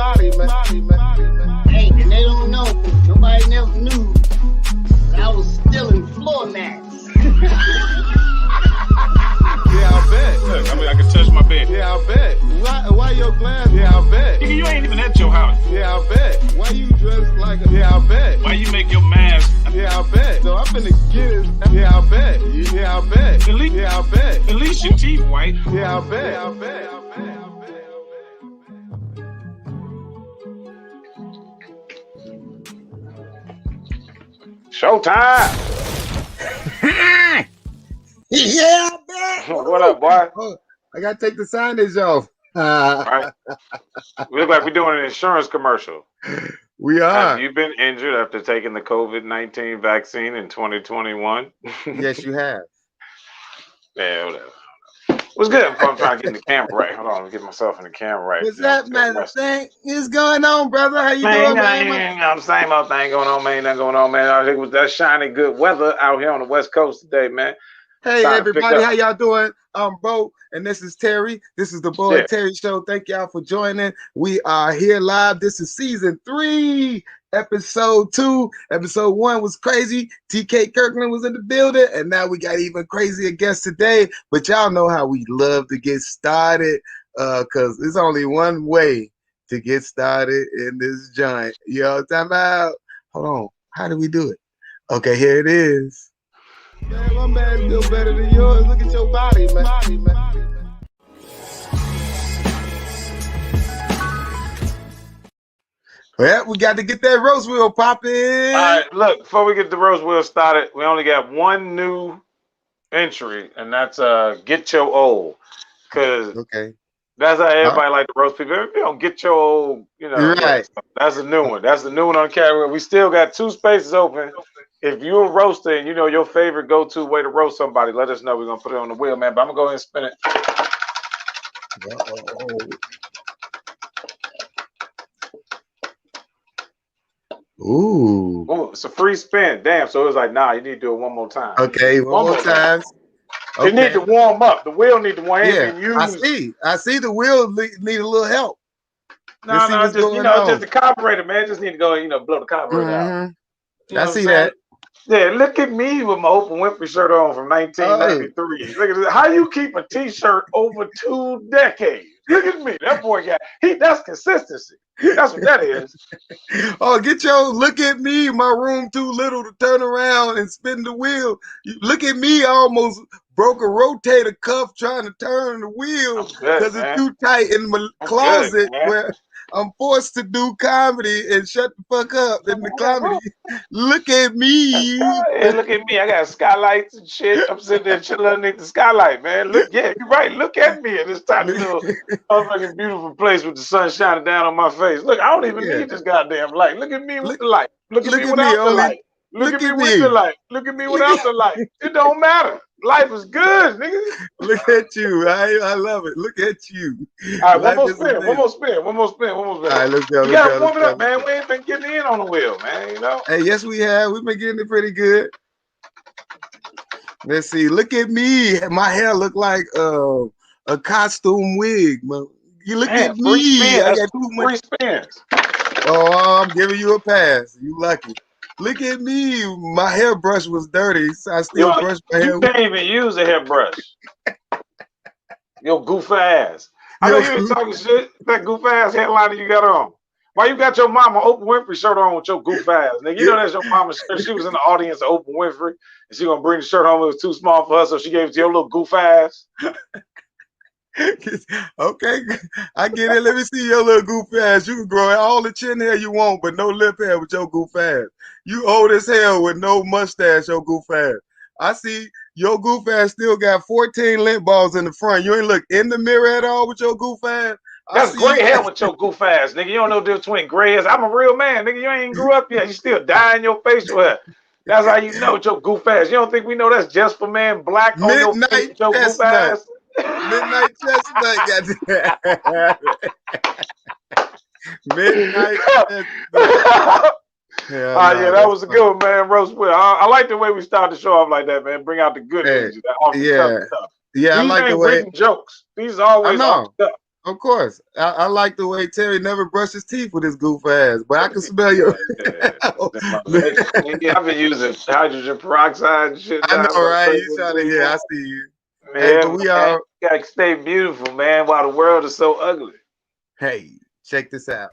body, man. Hey, and they don't know. Nobody never knew that I was stealing floor mats. Yeah, I bet. Look, I mean, I can touch my bed. Yeah, I bet. Why your glass? Yeah, I bet. Nigga, you ain't even at your house. Yeah, I bet. Why you dressed like a? Yeah, I bet. Why you make your mask? Yeah, I bet. So I'm finna get it. Yeah, I bet. Yeah, I bet. At least, Yeah, I bet. at least your teeth white. Yeah, I bet. I bet. I bet. Showtime. Yeah, I bet. What up, boy? Oh, I gotta take the signage off. Right. We look like we're doing an insurance commercial. We are. Have you been injured after taking the COVID-19 vaccine in 2021? Yes, you have. Yeah, whatever. What's good? I'm trying to get in the camera right. Hold on, let me get myself in the camera right. What's up, man? Thing is going on, brother? How you doing, man? The same old thing going on, man. Nothing going on, man. I think it was that shiny good weather out here on the West Coast today, man. Hey, everybody, how y'all doing? I'm Bo, and this is Terry. This is the Bo and Terry Show. Thank y'all for joining. We are here live. This is season 3, episode 2. Episode 1 was crazy. TK Kirkland was in the building, and now we got even crazier guests today. But y'all know how we love to get started, because there's only one way to get started in this joint. You know what I'm talking about? Hold on. How do we do it? Okay, here it is. Man, my man still better than yours. Look at your body, man. Well, we got to get that roast wheel popping. All right, look, before we get the roast wheel started, we only got one new entry, and that's Get Your Old. Because that's how everybody like to roast people. If you don't get your old, you know, right. That's a new one. That's the new one on camera. We still got 2 spaces open. If you're a roaster and you know your favorite go-to way to roast somebody, let us know. We're going to put it on the wheel, man. But I'm going to go ahead and spin it. Ooh, it's a free spin. Damn. So it was like, nah, you need to do it one more time. Okay, one more time. Okay. You need to warm up. The wheel need to warm up. Yeah, I see the wheel need a little help. No, just, you know, just the carburetor, man. Just need to go, you know, blow the carburetor out. I see that. Yeah, look at me with my Oprah Winfrey shirt on from 1993. Look at this. How you keep a T-shirt over 2 decades? Look at me. That boy that's consistency. That's what that is. Oh, look at me. My room too little to turn around and spin the wheel. Look at me. I almost broke a rotator cuff trying to turn the wheel because it's too tight in my closet where I'm forced to do comedy and shut the fuck up in the comedy. Look at me. Hey, look at me. I got skylights and shit. I'm sitting there chilling underneath the skylight, man. Look, yeah, you're right. Look at me in this tiny little fucking beautiful place with the sun shining down on my face. Look, I don't even need this goddamn light. Look at me with the light. Look at me without the light. Look at me with the light. Look at me without the light. It don't matter. Life is good, nigga. Look at you. I love it. Look at you. All right, one more spin. All right, let's go. You gotta warm it up, man. We ain't been getting in on the wheel, man. You know? Hey, yes, we have. We've been getting it pretty good. Let's see. Look at me. My hair look like a costume wig. You look at me. I got too much spins. Oh, I'm giving you a pass. You lucky. Look at me. My hairbrush was dirty, so I still brush my hair. You can't even use a hairbrush. Yo, goof ass. I know you ain't talking shit. That goof ass headliner you got on. Why you got your mama Oprah Winfrey shirt on with your goof ass? Nigga, you know that's your mama's shirt. She was in the audience of Oprah Winfrey, and she gonna bring the shirt home. It was too small for her, so she gave it to your little goof ass. Okay, I get it. Let me see your little goof ass. You can grow all the chin hair you want, but no lip hair with your goof ass. You old as hell with no mustache, your goof ass. I see your goof ass still got 14 lint balls in the front. You ain't look in the mirror at all with your goof ass. That's gray hair with your goof ass, nigga. You don't know the difference between gray hairs. I'm a real man, nigga. You ain't even grew up yet. You still dyeing your facial hair. That's how you know with your goof ass. You don't think we know that's just for man black on your face with your goof ass? Midnight chestnut, goddamn. Midnight chestnut. Yeah, that was a good one, man. Roast Will. I like the way we start the show off like that, man. Bring out the good energy. That stuff. Yeah, I like the way jokes. These are always off stuff. Of course. I like the way Terry never brushed his teeth with his goof ass, but I can smell your. I've been using hydrogen peroxide and shit I now. know, right? You trying to, yeah, I see you. Hey, Yeah, but we man. are. You gotta stay beautiful, man, while the world is so ugly. Hey, check this out.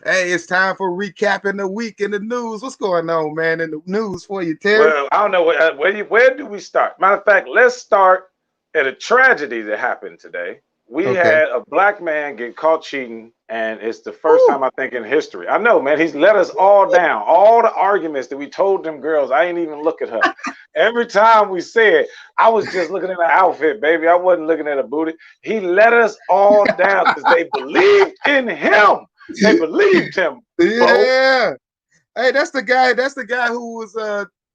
Hey, it's time for recapping the week in the news. What's going on, man, in the news for you, Terry? Well, I don't know where do we start. Matter of fact, let's start at a tragedy that happened today. We had a black man get caught cheating, and it's the first time I think in history. I know, man. He's let us all down. All the arguments that we told them girls, I ain't even look at her. Every time we said, I was just looking at her outfit, baby. I wasn't looking at her booty. He let us all down because they believed in him. They believed him. Yeah. Hey, that's the guy. That's the guy who was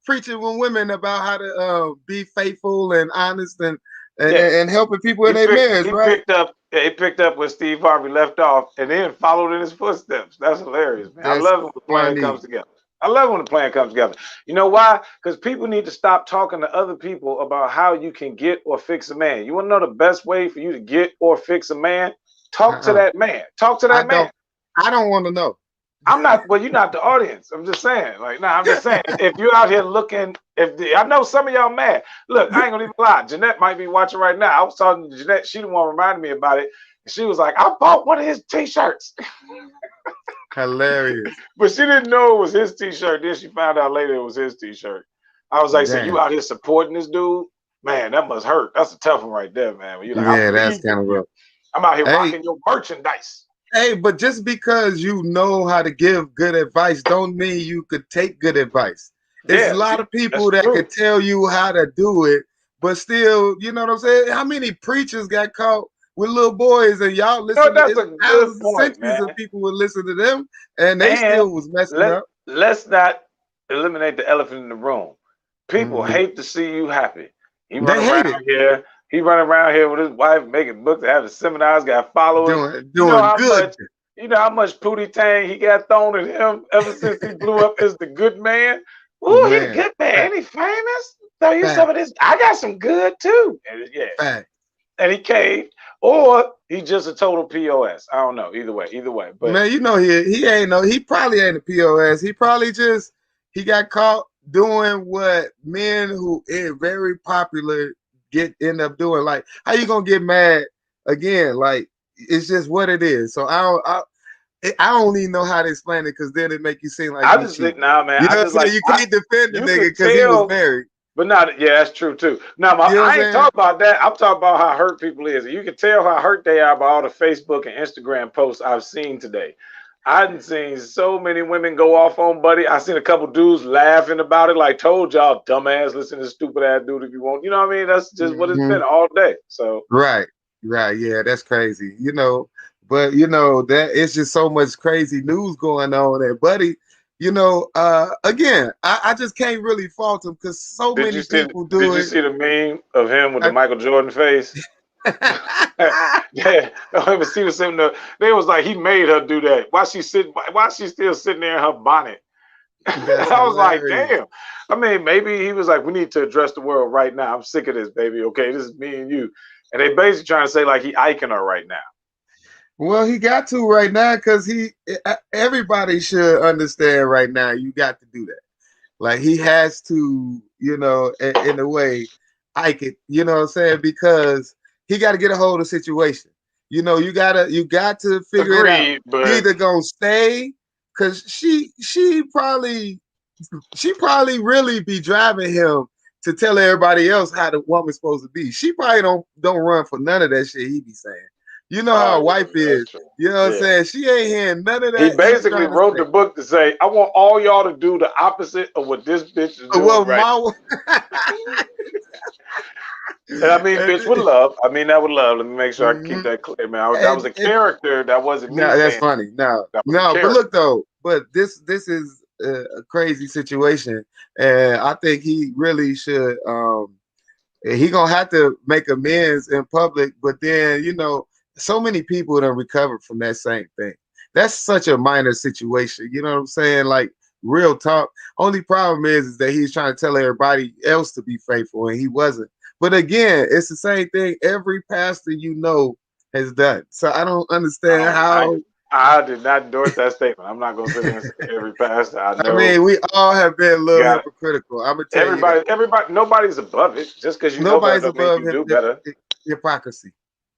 preaching with women about how to be faithful and honest and helping people in their marriage, right? He picked up where Steve Harvey left off and then followed in his footsteps. That's hilarious, man. I love it when the plan comes together. I love when the plan comes together. You know why? Because people need to stop talking to other people about how you can get or fix a man. You want to know the best way for you to get or fix a man? Talk to that man. Talk to that man. I don't want to know. I'm not. Well, you're not the audience. I'm just saying. Like, nah, I'm just saying. If you're out here looking, I know some of y'all mad. Look, I ain't gonna even lie. Jeanette might be watching right now. I was talking to Jeanette. She the one reminded me about it. And she was like, "I bought one of his T-shirts." Hilarious. But she didn't know it was his T-shirt. Then she found out later it was his T-shirt. I was like, "So you out here supporting this dude? Man, that must hurt. That's a tough one right there, man." When you're like, yeah, that's kind of rough. I'm out here rocking your merchandise. Hey, but just because you know how to give good advice don't mean you could take good advice. There's a lot of people that could tell you how to do it, but still, you know what I'm saying? How many preachers got caught with little boys and y'all listen to thousands of centuries of people would listen to them and they still was messing up. Let's not eliminate the elephant in the room. People hate to see you happy. He running around here with his wife making books, having seminars, got followers. Doing good. You know how much Pootie Tang he got thrown at him ever since he blew up as the good man? Ooh, he the good man. Ain't he famous? Throw you some of this. I got some good too. And, and he caved. Or he just a total POS. I don't know. Either way. But man, you know he probably ain't a POS. He probably he got caught doing what men who are very popular end up doing. Like, how you gonna get mad again? Like, it's just what it is. So I don't even know how to explain it because then it make you seem like I just think now, man. You know what I'm saying? You can't defend the nigga because he was married. But not, yeah, that's true too. Now, I ain't talking about that. I'm talking about how hurt people is. You can tell how hurt they are by all the Facebook and Instagram posts I've seen today. I've seen so many women go off on Buddy. I seen a couple dudes laughing about it, like, told y'all, dumbass, listen to this stupid ass dude if you want. You know what I mean? That's just what it's been all day. So right, yeah, that's crazy. You know, but you know that it's just so much crazy news going on there, Buddy. You know, again, I just can't really fault him because so many people do it. Did you see the meme of him with the Michael Jordan face? Yeah, she was sitting there. They was like, he made her do that. Why she still sitting there in her bonnet? I was like, damn. I mean, maybe he was like, we need to address the world right now. I'm sick of this, baby. Okay, this is me and you. And they basically trying to say like he iking her right now. Well, he got to right now because everybody should understand right now. You got to do that. Like, he has to, you know, in a way, ike it. You know what I'm saying? Because he got to get a hold of the situation. You know, you got to figure it out. But You either gonna stay because she probably really be driving him to tell everybody else how the woman's supposed to be. She probably don't run for none of that shit he be saying. You know how a wife is. You know what I'm saying? She ain't hearing none of that. He basically wrote the book to say, I want all y'all to do the opposite of what this bitch is doing right. And I mean, bitch with love. I mean that with love. Let me make sure I keep that clear, man. That was a character. That wasn't me. No, that's funny. No, but look though. But this is a crazy situation, and I think he really should. He gonna have to make amends in public. But then, you know, so many people that recovered from that same thing. That's such a minor situation. You know what I'm saying? Like, real talk. Only problem is that he's trying to tell everybody else to be faithful, and he wasn't. But again, it's the same thing every pastor has done. So I don't understand how. I did not endorse that statement. I'm not gonna sit there and say every pastor I know. I mean, we all have been a little hypocritical. I'm gonna tell you everybody, nobody's above it. Just because you know better doesn't mean you do better. Hypocrisy.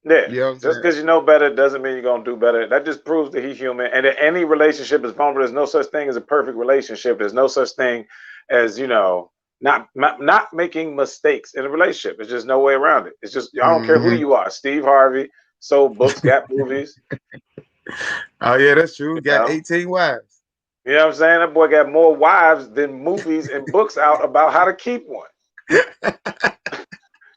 Yeah, you know just because you know better doesn't mean you're gonna do better. That just proves that he's human, and that any relationship is vulnerable. There's no such thing as a perfect relationship. There's no such thing as not making mistakes in a relationship. There's just no way around it. It's just I don't care who you are. Steve Harvey sold books, got movies. Oh yeah, that's true. Got 18 wives. You know what I'm saying? That boy got more wives than movies and books out about how to keep one.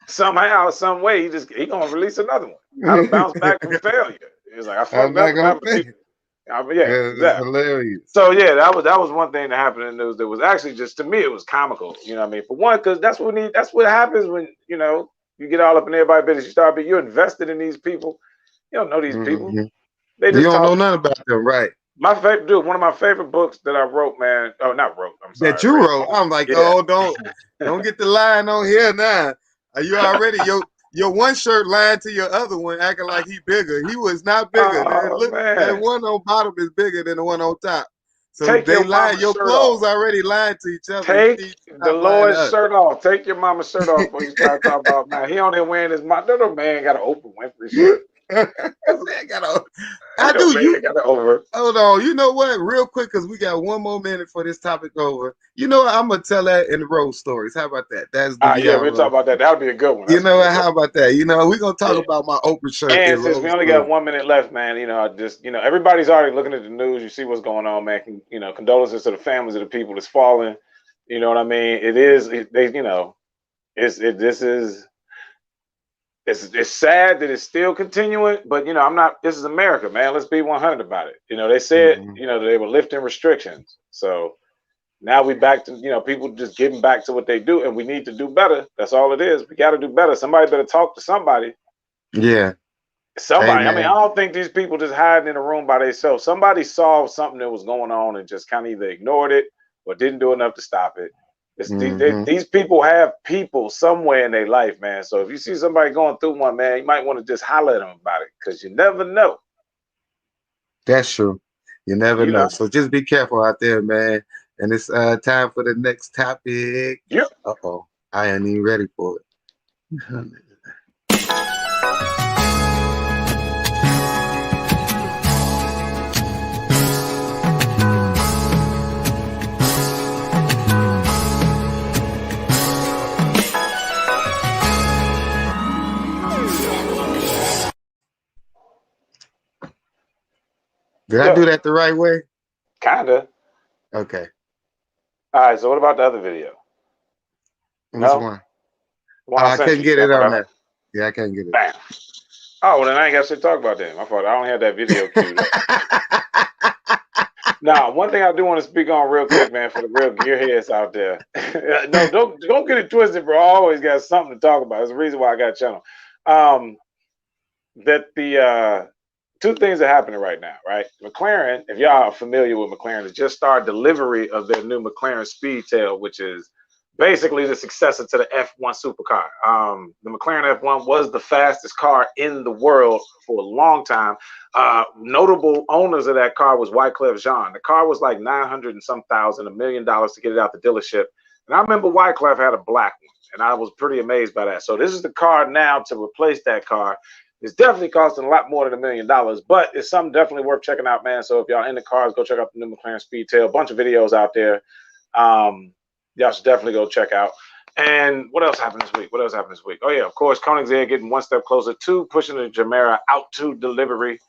Somehow, some way, he gonna release another one. How to bounce back from failure. He's like, I fucked up. That's hilarious. So yeah, that was one thing that happened in the news that was actually just, to me, it was comical. You know what I mean? For one, because that's what happens when you get all up in everybody's business. You're invested in these people. You don't know these people. They just don't know nothing about them, right? My favorite dude, one of my favorite books that I wrote, man. Oh, not wrote. I'm sorry. That you wrote. I'm like, oh, don't get the line on here now. Are you already your one shirt lying to your other one, acting like he bigger? He was not bigger. That one on bottom is bigger than the one on top. So they lie. Your clothes already lying to each other. Take the Lord's shirt off. Take your mama's shirt off before you start talking about, man. He only wearing his mom. No man got an Oprah Winfrey shirt. Hold on. You know what? Real quick, because we got one more minute for this topic over. You know what? I'm gonna tell that in the road stories. How about that? That's we'll talk about that. That'll be a good one. You know what? How about that? We're gonna talk about my Oprah shirt. And since we only got 1 minute left, man, everybody's already looking at the news. You see what's going on, man. Condolences to the families of the people that's fallen. You know what I mean? It's sad that it's still continuing, but this is America, man. Let's be 100 about it. They said, they were lifting restrictions. So now we back to, people just getting back to what they do, and we need to do better. That's all it is. We got to do better. Somebody better talk to somebody. Yeah. Somebody. Amen. I mean, I don't think these people just hiding in a room by themselves. Somebody saw something that was going on and just kind of either ignored it or didn't do enough to stop it. These people have people somewhere in their life, man. So if you see somebody going through one, man, you might want to just holler at them about it, because you never know. That's true. You never know. So just be careful out there, man. And it's time for the next topic. Yep. Uh-oh. I ain't even ready for it. Did I do that the right way? Kinda. Okay. All right. So what about the other video? Which one? I couldn't get it on there. Yeah, I couldn't get it. Bam. Oh, well, then I ain't got shit to talk about that. My fault. I don't have that video queued up. Now, one thing I do want to speak on real quick, man, for the real gearheads out there. No, don't get it twisted, bro. I always got something to talk about. There's a reason why I got a channel. That the two things are happening right now, right? McLaren, if y'all are familiar with McLaren, has just started delivery of their new McLaren Speedtail, which is basically the successor to the F1 supercar. The McLaren F1 was the fastest car in the world for a long time. Notable owners of that car was Wyclef Jean. The car was like 900 and some thousand, $1 million to get it out the dealership. And I remember Wyclef had a black one, and I was pretty amazed by that. So this is the car now to replace that car. It's definitely costing a lot more than $1 million, but it's something definitely worth checking out, man. So if y'all in the cars, go check out the new McLaren Speedtail. A bunch of videos out there. Y'all should definitely go check out. And what else happened this week? Oh yeah, of course, Koenigsegg getting one step closer to pushing the Gemera out to delivery.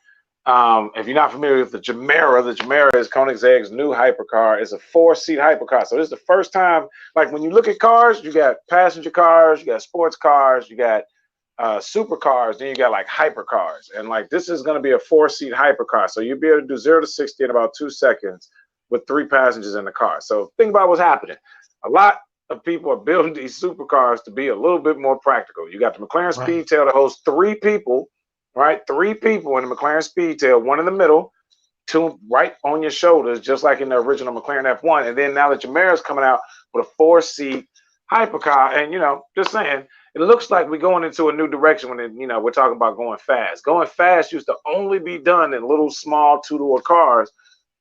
If you're not familiar with the Gemera is Koenigsegg's new hypercar. It's a 4-seat hypercar. So this is the first time, like when you look at cars, you got passenger cars, you got sports cars, you got supercars, then you got like hypercars, and like this is going to be a 4-seat hypercar, so you'll be able to do 0 to 60 in about 2 seconds with 3 passengers in the car. So think about what's happening. A lot of people are building these supercars to be a little bit more practical. You got the McLaren Speedtail that holds 3 people, right? 3 people in the McLaren Speedtail, one in the middle, tuned right on your shoulders, just like in the original McLaren F1. And then now that your Camara's coming out with a 4-seat hypercar, and just saying, it looks like we're going into a new direction when we're talking about going fast. Going fast used to only be done in little small two-door cars,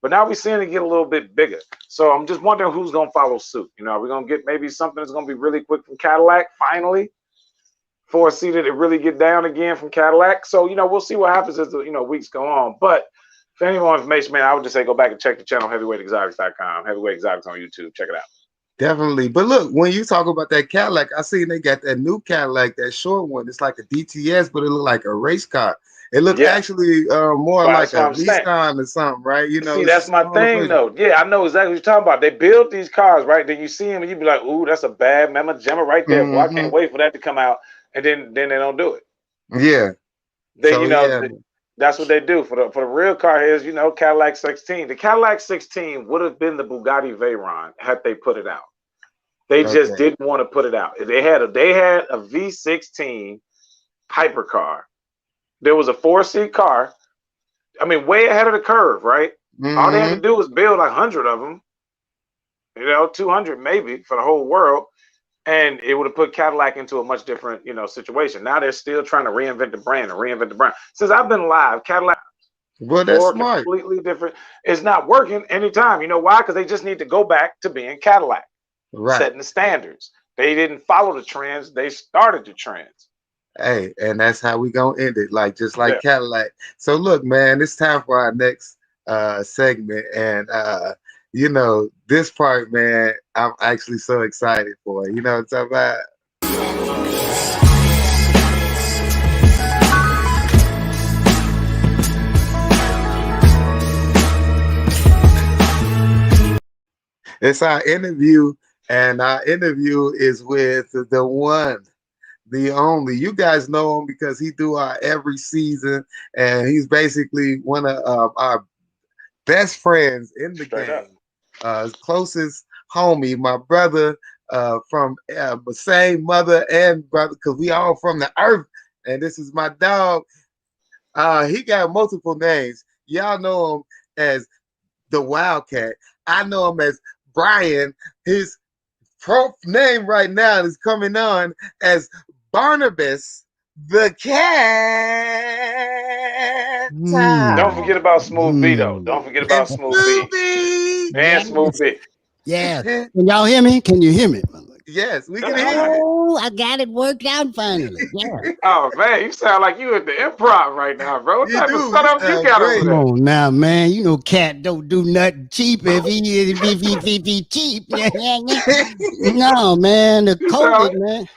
but now we're seeing it get a little bit bigger. So I'm just wondering who's going to follow suit. Are we going to get maybe something that's going to be really quick from Cadillac finally? 4-seater to really get down again from Cadillac. So, we'll see what happens as the, weeks go on. But for any more information, man, I would just say go back and check the channel, heavyweightexotics.com, Heavyweight Exotics on YouTube. Check it out. Definitely. But look, when you talk about that Cadillac, I see they got that new Cadillac, that short one. It's like a DTS, but it looked like a race car. It looked actually more like a Nissan or something, right? See, that's my thing, though. Yeah, I know exactly what you're talking about. They build these cars, right? Then you see them and you be like, ooh, that's a bad Mama Gemma right there. Boy, I can't wait for that to come out. And then they don't do it. Yeah. That's what they do. For the real car heads, Cadillac 16. The Cadillac 16 would have been the Bugatti Veyron had they put it out. They just didn't want to put it out. They had a V16 hypercar. There was a 4-seat car. I mean, way ahead of the curve, right? All they had to do was build 100 of them. 200 maybe for the whole world. And it would have put Cadillac into a much different, situation. Now they're still trying to reinvent the brand. Since I've been live, Cadillac, that's smart. Completely different. It's not working anytime. You know why? Because they just need to go back to being Cadillac, setting the standards. They didn't follow the trends. They started the trends. Hey, and that's how we gonna end it, just like Cadillac. So look, man, it's time for our next segment, and this part, man, I'm actually so excited for. You know what I'm talking about? It's our interview, and our interview is with the one, the only. You guys know him because he do our every season, and he's basically one of our best friends in the game. Closest homie, my brother from the same mother and brother, because we all from the earth. And this is my dog. He got multiple names. Y'all know him as the Wildcat. I know him as Brian. His name right now is coming on as Barnabas the Cat. Don't forget about Smooth B, though. Don't forget about Smooth B. And Smooth B. Yeah. Can y'all hear me? Can you hear me? Yes, we can hear you. Oh, I got it worked out finally. Yeah. Oh, man, you sound like you at the improv right now, bro. What type of setup you got over there? Come on now, man. Cat don't do nothing cheap if he cheap. No, man. The COVID, man.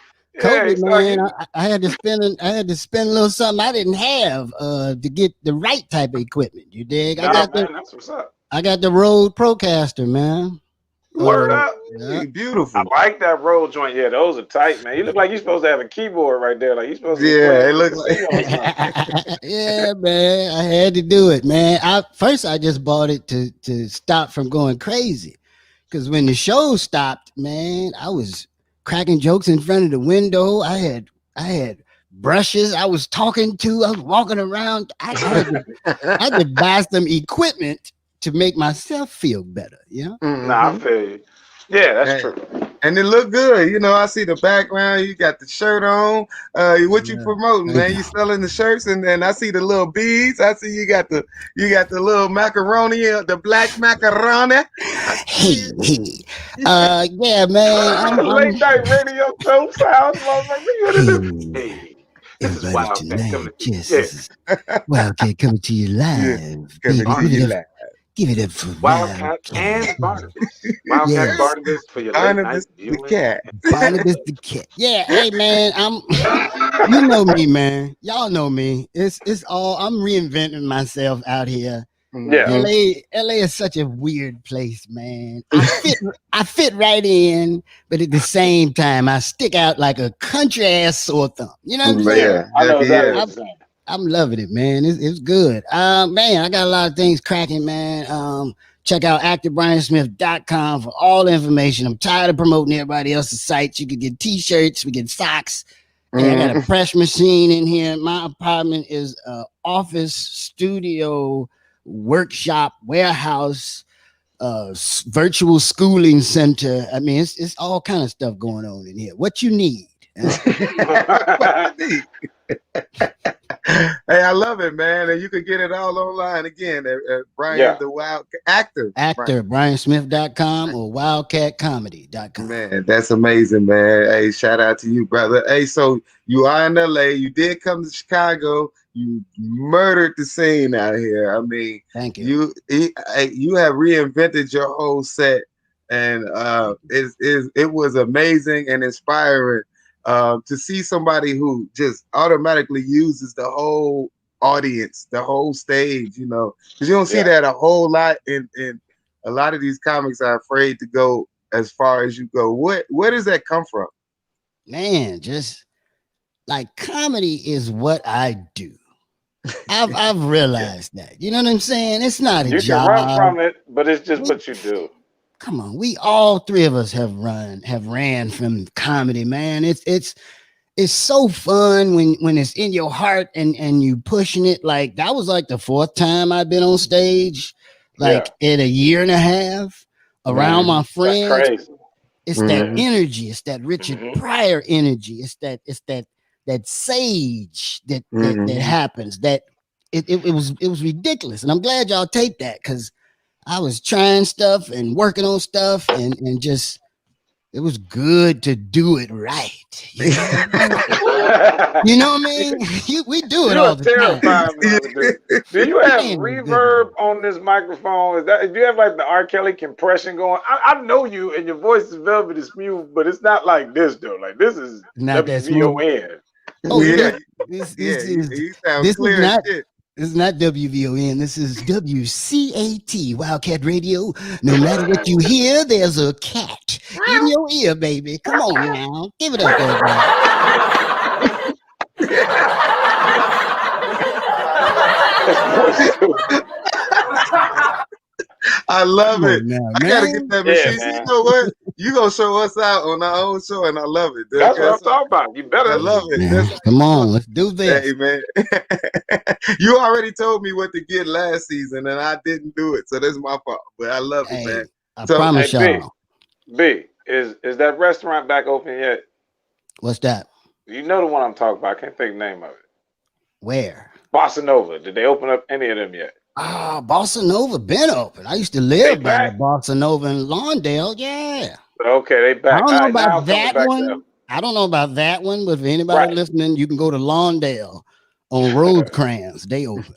COVID, man. I had to spend a little something I didn't have to get the right type of equipment. You dig? That's what's up. I got the Rode Procaster, man. Word up. Yeah. Beautiful. I like that Rode joint. Yeah, those are tight, man. You look like you're supposed to have a keyboard right there. Like you're supposed to it looks like yeah, man. I had to do it, man. I just bought it to stop from going crazy. Because when the show stopped, man, I was cracking jokes in front of the window. I had brushes I was talking to. I was walking around. I had to buy some equipment to make myself feel better, Nah, I feel you. Yeah, that's true. And it look good. I see the background. You got the shirt on. What you promoting, man? You selling the shirts, and then I see the little beads. I see you got the little macaroni, the black macaroni. Yeah, man. Late night radio show sounds like this is Wildcat coming to you live. Give it up for Wildcat and Barnabas. Wildcat Barnabas for your Barnabas the Cat. Barnabas the Cat. Yeah, hey man, you know me, man. Y'all know me. It's all I'm reinventing myself out here. Yeah. LA is such a weird place, man. I fit right in, but at the same time, I stick out like a country ass sore thumb. You know what I'm saying? Yeah, I know exactly. I'm loving it, man. It's good. Man, I got a lot of things cracking, man. Check out activebriansmith.com for all the information. I'm tired of promoting everybody else's sites. You can get t-shirts, we get socks. I got a press machine in here. My apartment is office studio workshop, warehouse, virtual schooling center. I mean, it's all kind of stuff going on in here. What you need? Hey, I love it, man. And you can get it all online again at Brian the Wild Actor. Briansmith.com or wildcatcomedy.com. Man, that's amazing, man. Hey, shout out to you, brother. Hey, so you are in LA. You did come to Chicago. You murdered the scene out here. I mean, thank you. You have reinvented your whole set, and it was amazing and inspiring. To see somebody who just automatically uses the whole audience, the whole stage, you know, because you don't see that a whole lot in a lot of these comics are afraid to go as far as you go. Where does that come from? Man, just like comedy is what I do. I've realized that. You know what I'm saying? It's not a job. You can run from it, but it's just what you do. Come on, we all three of us have ran from comedy, man. It's so fun when it's in your heart and you pushing it. Like that was like the 4th time I've been on stage, like in a year and a half around my friends. That's crazy. It's that energy. It's that Richard Pryor energy. It's that sage that happens. That it was ridiculous, and I'm glad y'all take that because I was trying stuff and working on stuff and just it was good to do it right. You know what I mean? We do it all the time. Do you have reverb on this microphone? Do you have like the R. Kelly compression going? I know you and your voice is velvety smooth, but it's not like this though. Like this is not WVON. Oh yeah, this clear is not. shit. This is not WVON. This is WCAT, Wildcat Radio. No matter what you hear, there's a cat in your ear, baby. Come on now. Give it up, everybody. I love it. Now, I gotta get that machine. You know what? You gonna show us out on our own show, and I love it. That's what I'm talking about. You better. I love it. Man, come on, let's do this. Hey, man. You already told me what to get last season, and I didn't do it, so that's my fault. But I love it, man. I promise y'all. B, is that restaurant back open yet? What's that? You know the one I'm talking about. I can't think the name of it. Where? Bossa Nova. Did they open up any of them yet? Bossa Nova been open. I used to live by the Bossa Nova in Lawndale. Yeah. Okay, they back. I don't know about that one. I don't know about that one, but if anybody listening, you can go to Lawndale on Rosecrans. They open.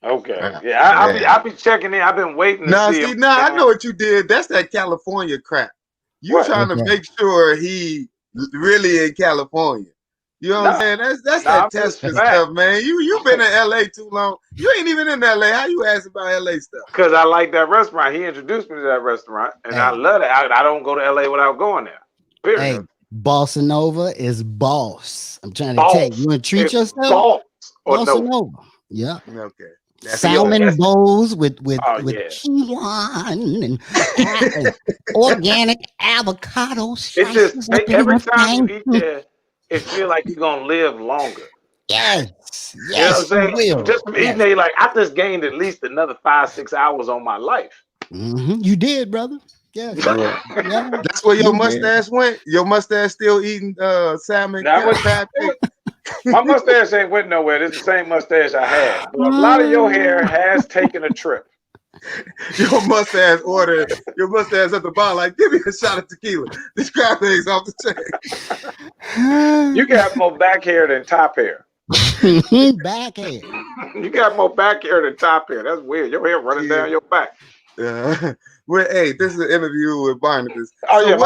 Okay. Yeah, I'll be checking in. I've been waiting to see. I know what you did. That's that California crap. You trying to make sure he really in California. You know what I'm saying? That's that test stuff, man. You've been in LA too long. You ain't even in LA. How you ask about LA stuff? Because I like that restaurant. He introduced me to that restaurant, and I love it. I don't go to LA without going there. Period. Hey, Bossa Nova is boss. I'm trying to tell you. You want to treat yourself? Bossa Nova. Yeah. Okay. Salmon bowls with quinoa and organic avocado slices. It just every time you eat there, it feel like you're gonna live longer. Yes. You know what I'm saying? Just from eating there, like I just gained at least another 5-6 hours on my life. You did, brother. Yeah. That's where your mustache went. Your mustache still eating salmon. My mustache ain't went nowhere. This is the same mustache I had. But a lot of your hair has taken a trip. Your mustache at the bar, like, give me a shot of tequila. These crab legs off the chain. You got more back hair than top hair. Back hair. You got more back hair than top hair. That's weird. Your hair running down your back. Well, hey, this is an interview with Barnabas. Oh, so yeah.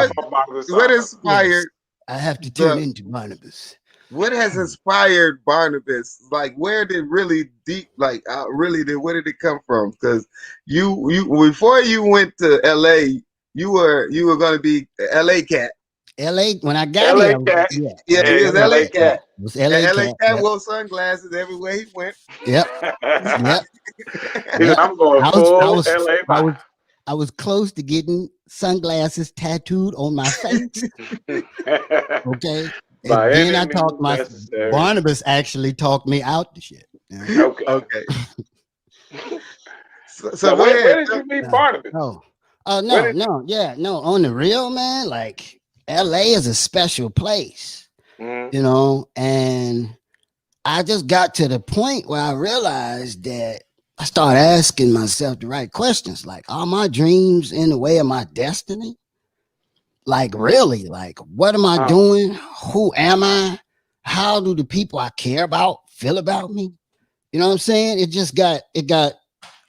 What inspired? I have to tune into Barnabas. What has inspired Barnabas? Like, where did really deep, like, where did it come from? Because you before you went to LA, you were going to be LA Cat. LA, when I got LA here, Cat. He was LA Cat. It was LA Cat wore sunglasses everywhere he went. Yep. I'm going full LA. I was close to getting sunglasses tattooed on my face. Okay. And then I talked Barnabas actually talked me out the shit. Okay. So go where ahead. did you meet Barnabas? No. No. On the real, man, like LA is a special place, Mhm. you know, and I just got to the point where I realized that I started asking myself the right questions, like, are my dreams in the way of my destiny? Like, really, like, what am I doing? Who am I? How do the people I care about feel about me? You know what I'm saying?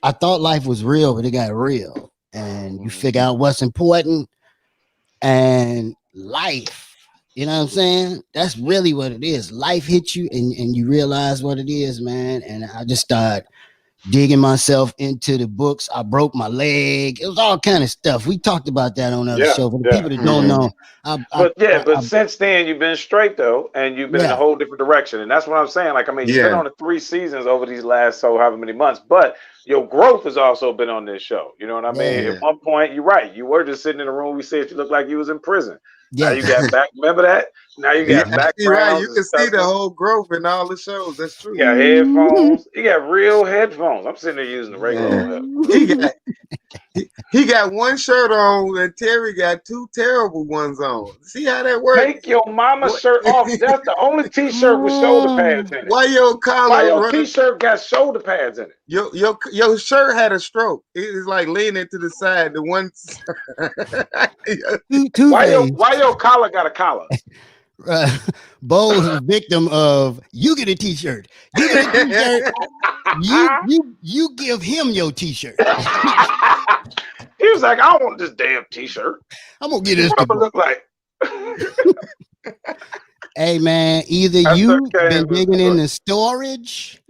I thought life was real, but it got real. And you figure out what's important and life. You know what I'm saying? That's really what it is. Life hits you and you realize what it is, man. And I just started digging myself into the books. I broke my leg. It was all kind of stuff. We talked about that on other show. For the people that don't know, But since then you've been straight though, and you've been in a whole different direction, and that's what I'm saying. Like, I mean, you've been on the 3 seasons over these last however many months, but your growth has also been on this show. You know what I mean? At one point, you're right. You were just sitting in a room. We said you looked like you was in prison. Now you got back. Remember that? Now you got backgrounds. Right, you can see the whole growth in all the shows. That's true. You got headphones. You got real headphones. I'm sitting there using the regular headphones. He got one shirt on, and Terry got 2 terrible ones on. See how that works? Take your mama's shirt off. That's the only T-shirt with shoulder pads in it. Why your collar? Why your T-shirt got shoulder pads in it? Your shirt had a stroke. It was like leaning to the side. The one. Why your collar got a collar? Bo is a victim of you get a T-shirt. You get a T-shirt. you give him your T-shirt. He was like, I don't want this damn T-shirt. I'm gonna get this. What do I look like? Hey man, either you've been digging in the storage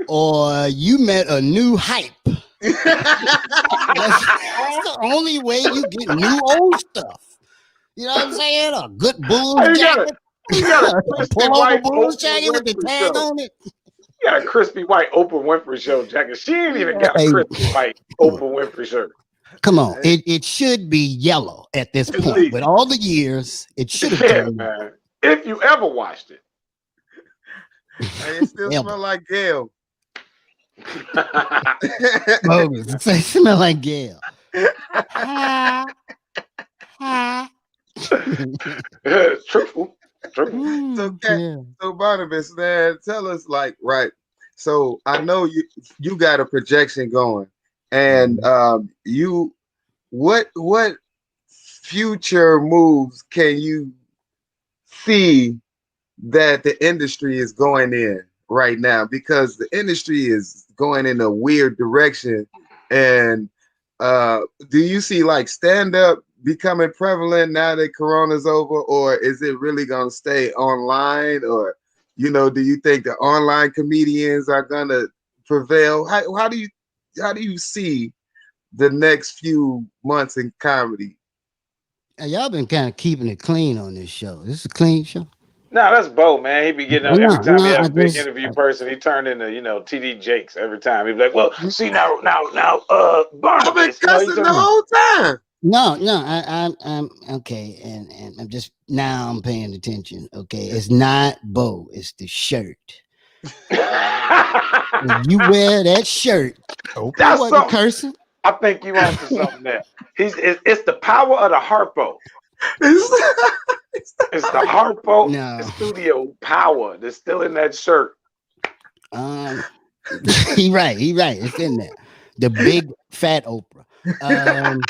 or you met a new hype. That's the only way you get new old stuff. You know what I'm saying? A good Bulls jacket. You got a crispy white Bulls jacket with the tag on it. You got a crispy white Oprah Winfrey Show jacket. She ain't even got a crispy white Oprah Winfrey shirt. Come on, it should be yellow at this point. With all the years, it should have been. Man. If you ever watched it. It still smells like Gail. Bogus. It smells like Gail. Truthful. So Barnabas, man, tell us, like, right. So I know you got a projection going, and what future moves can you see that the industry is going in right now? Because the industry is going in a weird direction, and do you see like stand-up becoming prevalent now that Corona's over, or is it really gonna stay online? Or, you know, do you think the online comedians are gonna prevail? How do you see the next few months in comedy? Y'all been kind of keeping it clean on this show. This is a clean show. No, that's Bo, man. He be getting every time he has a big interview person, he turned into, TD Jakes every time. He'd be like, well, see now, Barnabas. I've been cussing the whole time. No, I'm okay, and I'm just now I'm paying attention. Okay, it's not Bo, it's the shirt. When you wear that shirt, that's wasn't cursing. I think you on to something there. It's the power of the Harpo. It's the Harpo studio power that's still in that shirt. He right. It's in there. The big fat Oprah. The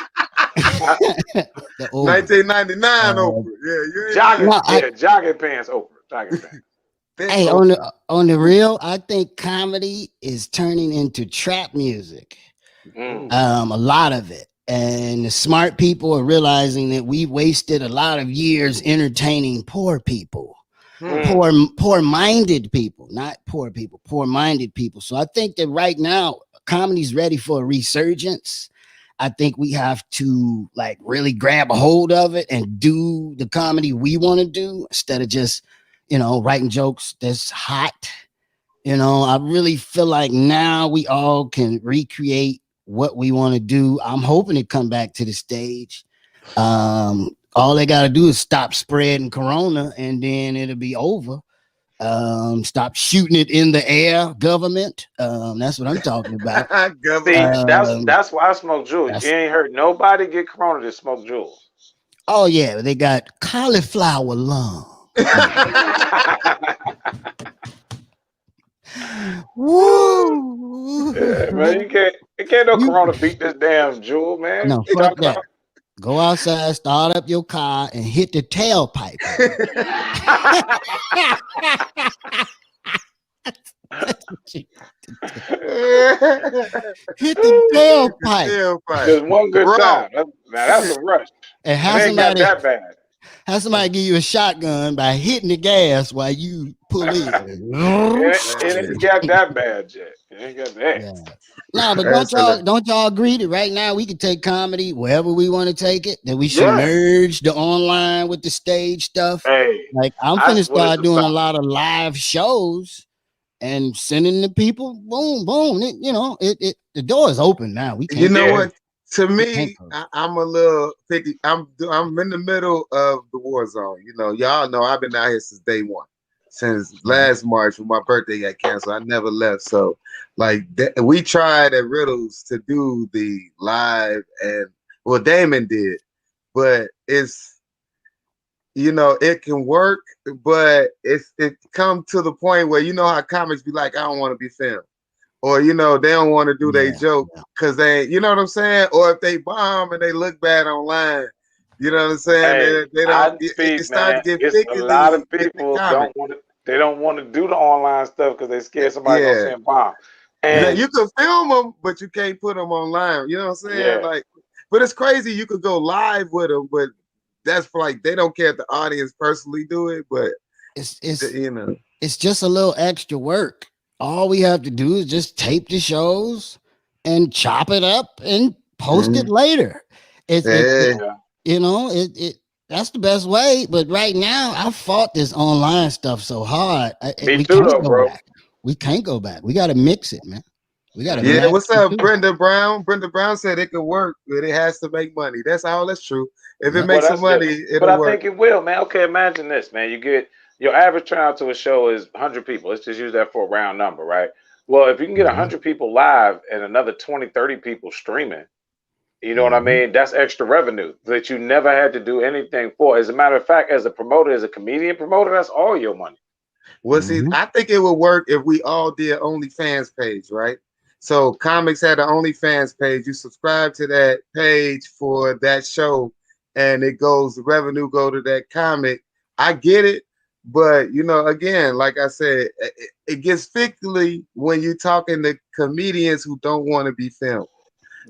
1999 Oprah. Jogging pants Oprah. Jogging pants. Hey, on the real, I think comedy is turning into trap music. A lot of it. And the smart people are realizing that we wasted a lot of years entertaining poor people. Poor-minded people, not poor people, poor-minded people. So I think that right now, comedy's ready for a resurgence. I think we have to like really grab a hold of it and do the comedy we want to do instead of just, writing jokes that's hot. I really feel like now we all can recreate what we want to do. I'm hoping to come back to the stage. All they got to do is stop spreading Corona and then it'll be over. Stop shooting it in the air, government. That's what I'm talking about. See, that's why I smoke jewels. You ain't heard nobody get corona to smoke jewels. Oh yeah, they got cauliflower lung. Woo! Yeah, man, you can't no corona beat this damn jewel, man. No, fuck that. Go outside, start up your car, and hit the tailpipe. Hit the tailpipe. Just one good time. Now that's a rush. And have somebody give you a shotgun by hitting the gas while you pull in. It ain't got that bad yet. It ain't got that. Yeah. No, but don't y'all agree that right now we can take comedy wherever we want to take it? That we should merge the online with the stage stuff. Hey, like I'm finna start doing a lot of live shows and sending the people. Boom, boom. The door is open now. We can't. You know what? To me, I'm a little 50. I'm in the middle of the war zone. You know, y'all know I've been out here since day one. Since last March when my birthday got canceled, I never left. So, like, we tried at Riddles to do the live, and well, Damon did, but it's, you know, it can work, but it come to the point where, you know how comics be like, I don't want to be filmed, or you know they don't want to do their joke because they, you know what I'm saying, or if they bomb and they look bad online. You know what I'm saying? They don't. It's starting to get thick. A lot of people don't want to do the online stuff because they scared somebody gonna send bomb. And you can film them, but you can't put them online. You know what I'm saying? Like, but it's crazy. You could go live with them, but that's for like they don't care if the audience personally do it. But it's you know, it's just a little extra work. All we have to do is just tape the shows and chop it up and post it later. You know, that's the best way. But right now, I fought this online stuff so hard. Me too, though, bro. We can't go back. We got to mix it, man. We got to. Yeah, what's up, Brenda Brown? Brenda Brown said it could work, but it has to make money. That's all. That's true. If it makes some money, it'll work. But I think it will, man. Okay, imagine this, man. You get your average turnout to a show is 100 people. Let's just use that for a round number, right? Well, if you can get 100 people live and another 20, 30 people streaming, you know what I mean? That's extra revenue that you never had to do anything for. As a matter of fact, as a promoter, as a comedian promoter, that's all your money. Well, see, I think it would work if we all did OnlyFans page, right? So comics had an OnlyFans page. You subscribe to that page for that show, and the revenue go to that comic. I get it, but you know, again, like I said, it gets fickly when you're talking to comedians who don't want to be filmed.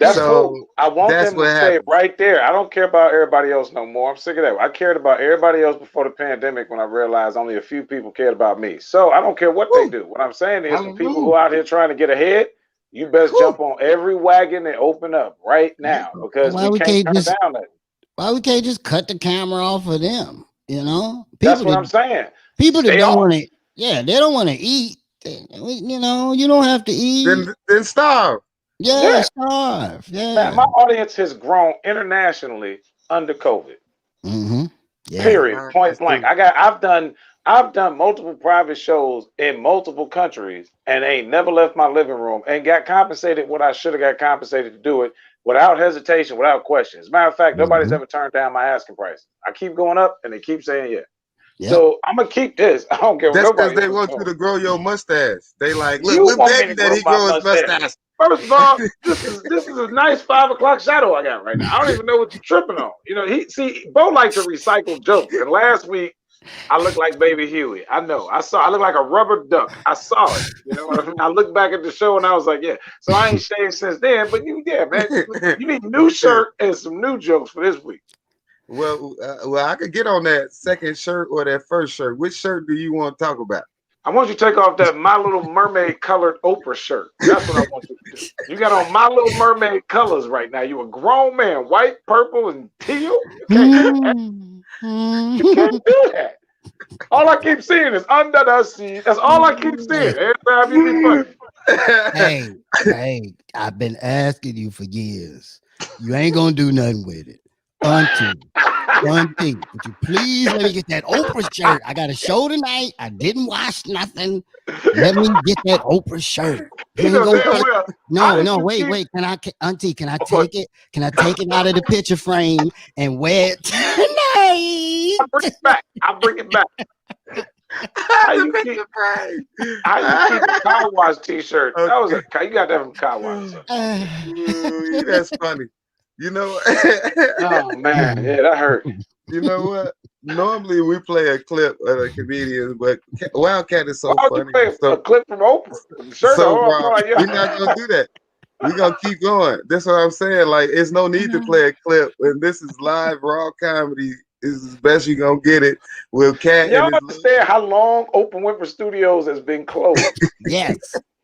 That's cool. I want them to stay right there. I don't care about everybody else no more. I'm sick of that. I cared about everybody else before the pandemic when I realized only a few people cared about me. So I don't care what they do. What I'm saying is for people who are out here trying to get ahead, you best jump on every wagon and open up right now because we can't turn down that. Why we can't just cut the camera off of them? You know? That's what I'm saying. People that don't want to, they don't want to eat. You know, you don't have to eat. Then starve. Yeah, starve. Yeah. Man, my audience has grown internationally under COVID. Period. Point blank. I've done multiple private shows in multiple countries and ain't never left my living room and got compensated what I should have got compensated to do it without hesitation, without questions. As a matter of fact, nobody's ever turned down my asking price. I keep going up and they keep saying yeah. Yep. So I'm gonna keep this. I don't care. That's because they want you to grow your mustache. They like, look, we're begging that he grow his mustache. First of all, this is a nice 5 o'clock shadow I got right now. I don't even know what you're tripping on. You know, Bo likes to recycle jokes. And last week, I looked like Baby Huey. I know. I look like a rubber duck. I saw it. You know what I mean? I looked back at the show and I was like, yeah. So I ain't shaved since then. But man, you need a new shirt and some new jokes for this week. Well, I could get on that second shirt or that first shirt. Which shirt do you want to talk about? I want you to take off that My Little Mermaid colored Oprah shirt. That's what I want you to do. You got on My Little Mermaid colors right now. You a grown man, white, purple, and teal. You can't do that. All I keep seeing is under the sea. That's all I keep seeing. Every time you be funny. Hey, I've been asking you for years. You ain't gonna do nothing with it. Until Auntie, would you please let me get that Oprah shirt? I got a show tonight. I didn't wash nothing. Let me get that Oprah shirt. You know damn well. No, wait. Auntie, can I take it? Can I take it out of the picture frame and wear it tonight? I'll bring it back. How you keep a car wash T-shirt? Okay. That was you got that from car wash. Ooh, that's funny. You know. Oh man, yeah, that hurt. You know what? Normally we play a clip of a comedian, but Wildcat is so Why would funny. you play a clip from Oprah? We're not gonna do that. We're gonna keep going. That's what I'm saying. Like, it's no need to play a clip, and this is live raw comedy. Is as best you gonna get it with Cat. Y'all understand how long Oprah Winfrey Studios has been closed? Yes.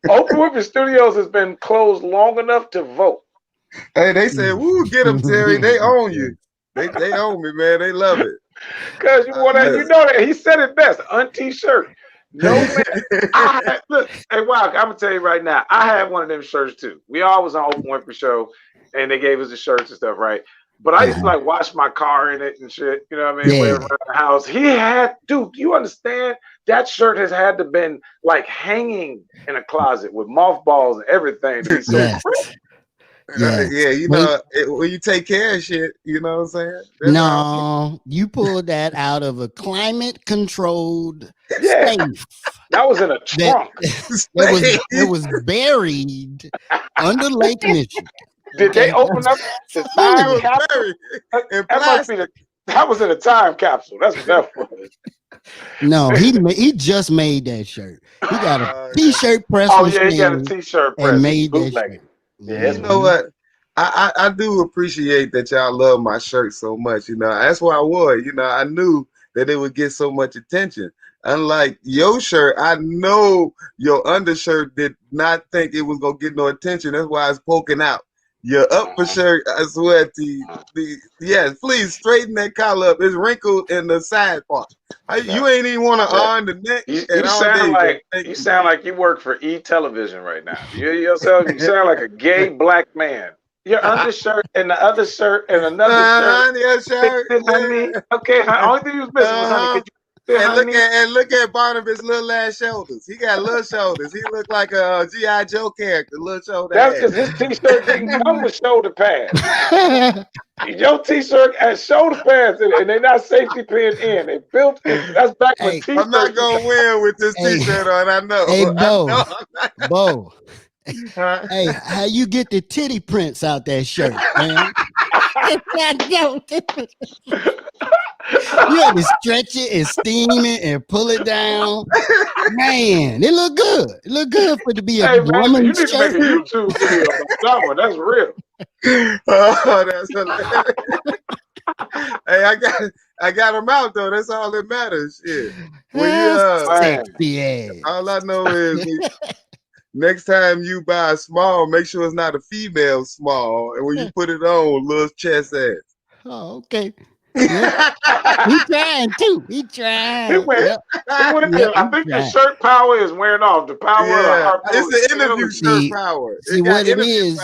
Oprah Winfrey Studios has been closed long enough to vote. Hey, they said, "Woo, get them, Terry. They own you. They own me, man. They love it." Because you know that he said it best. T-shirt. No man. Look, hey, wow, I'm gonna tell you right now. I had one of them shirts too. We all was on Oprah Winfrey show, and they gave us the shirts and stuff, right? But I used to like wash my car in it and shit. You know what I mean? Around the house. He had, dude. You understand? That shirt has had to been like hanging in a closet with mothballs and everything. To be so Yeah, you know, when you take care of shit, you know what I'm saying? No, you pulled that out of a climate-controlled safe. That was in a trunk. It was buried under Lake Michigan. Did they open up the time capsule? That was in a time capsule. That's what that was. No, he just made that shirt. He got a T-shirt press. Oh yeah, he got a T-shirt press and made that shirt. Yeah, you know what? I do appreciate that y'all love my shirt so much. You know, that's why I wore it. You know, I knew that it would get so much attention. Unlike your shirt, I know your undershirt did not think it was gonna get no attention. That's why it's poking out. Your upper shirt, I swear to you, yes, please straighten that collar up. It's wrinkled in the side part. You ain't even want to iron the neck. You sound like you work for E-Television right now. You yourself, you sound like a gay black man. Your undershirt and the other shirt and another shirt. Honey. Okay, only thing you was missing was honey. And look at Barnabas' little ass shoulders. He got little shoulders. He looked like a G.I. Joe character, little shoulder. That's because his T-shirt didn't come with shoulder pads. Your T-shirt has shoulder pads in it, and they're not safety pinned in. They built in. That's back when T-shirt. I'm not gonna win with this T-shirt on. I know. Hey, Bo. Hey, how you get the titty prints out that shirt, man? You had to stretch it and steam it and pull it down. Man, it look good. It look good for it to be a woman's shirt. You need to make a YouTube video about that one. That's real. Oh, that's hilarious. Hey, I got them out though. That's all that matters. Shit. Sexy ass. All I know is next time you buy a small, make sure it's not a female small. And when you put it on, little chest ass. Oh, okay. Yeah. He trying too. He trying. I think the shirt power is wearing off. The power of the heart. It's the interview shirt power. See what it is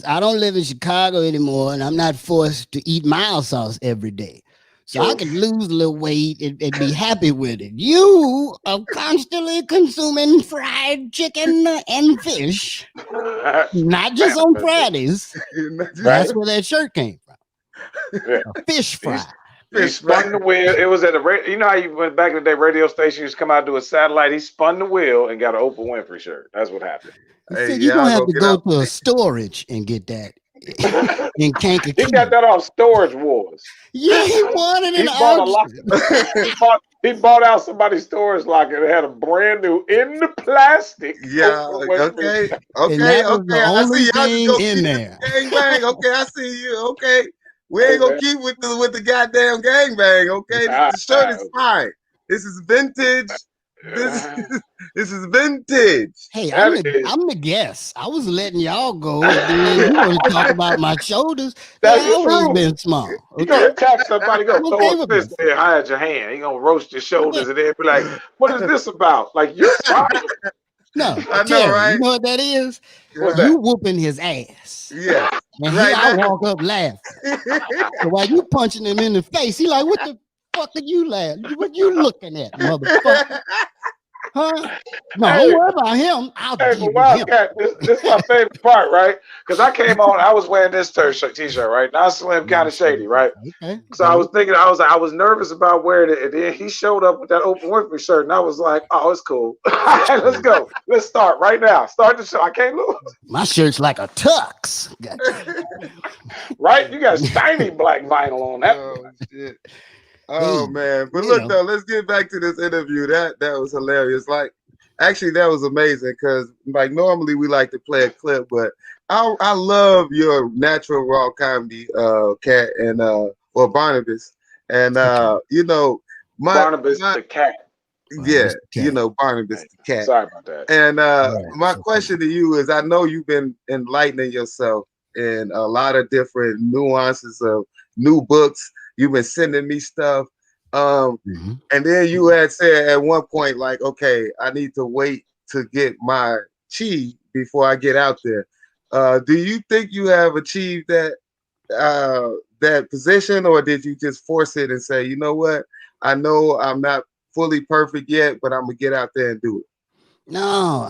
I don't live in Chicago anymore, and I'm not forced to eat mild sauce every day. So I can lose a little weight and be happy with it. You are constantly consuming fried chicken and fish, not just on Fridays. That's where that shirt came from. Yeah. A fish fry. He spun the wheel. It was at a you know how you went back in the day, radio station used to come out to a satellite. He spun the wheel and got an Oprah Winfrey shirt. That's what happened. You're gonna have to go to a storage and get that. In Kankakee. He got that off Storage Wars. Yeah, he won it in the auction. He bought out somebody's storage locker that had a brand new in the plastic. Yeah, okay. I see y'all in there. Gangbang. Okay, I see you. Okay. We ain't gonna keep with the goddamn gangbang, okay? The shirt is fine. This is vintage. This is vintage. Hey, I'm the guest. I was letting y'all go. You want to talk about my shoulders? That's always been small. Okay? You gonna attack somebody, go throw a fist there, hide your hand. You gonna roast your shoulders and then be like, "What is this about?" Like you're fine. No, I know, Terry, right? you know what that is? What's You whooping his ass. Yeah. And Right I now. walk up laughing. So while you punching him in the face, he like, what the fuck are you laughing? What you looking at, motherfucker? Huh? No, don't Hey, worry about him. I'll hey, deal but with him. Wildcat, this is my favorite part, right? Because I came on, I was wearing this t-shirt, right? Now Slim kind of shady, right? Okay. So I was thinking, I was nervous about wearing it, and then he showed up with that Oprah Winfrey shirt, and I was like, oh, it's cool. Let's go. Let's start right now. Start the show. I can't lose. My shirt's like a tux. Right? You got shiny black vinyl on that. Oh shit. Oh Hey, man. But you look know. though, let's get back to this interview. That was hilarious. Like actually that was amazing because like normally we like to play a clip, but I love your natural raw comedy, Cat and or Barnabas. And you know, Barnabas the cat. yeah, you know, Barnabas the cat. Sorry about that. And Right, my so question to you is I know you've been enlightening yourself in a lot of different nuances of new books. You've been sending me stuff. And then you had said at one point, like, okay, I need to wait to get my chi before I get out there. Do you think you have achieved that position, or did you just force it and say, you know what? I know I'm not fully perfect yet, but I'm gonna get out there and do it. No,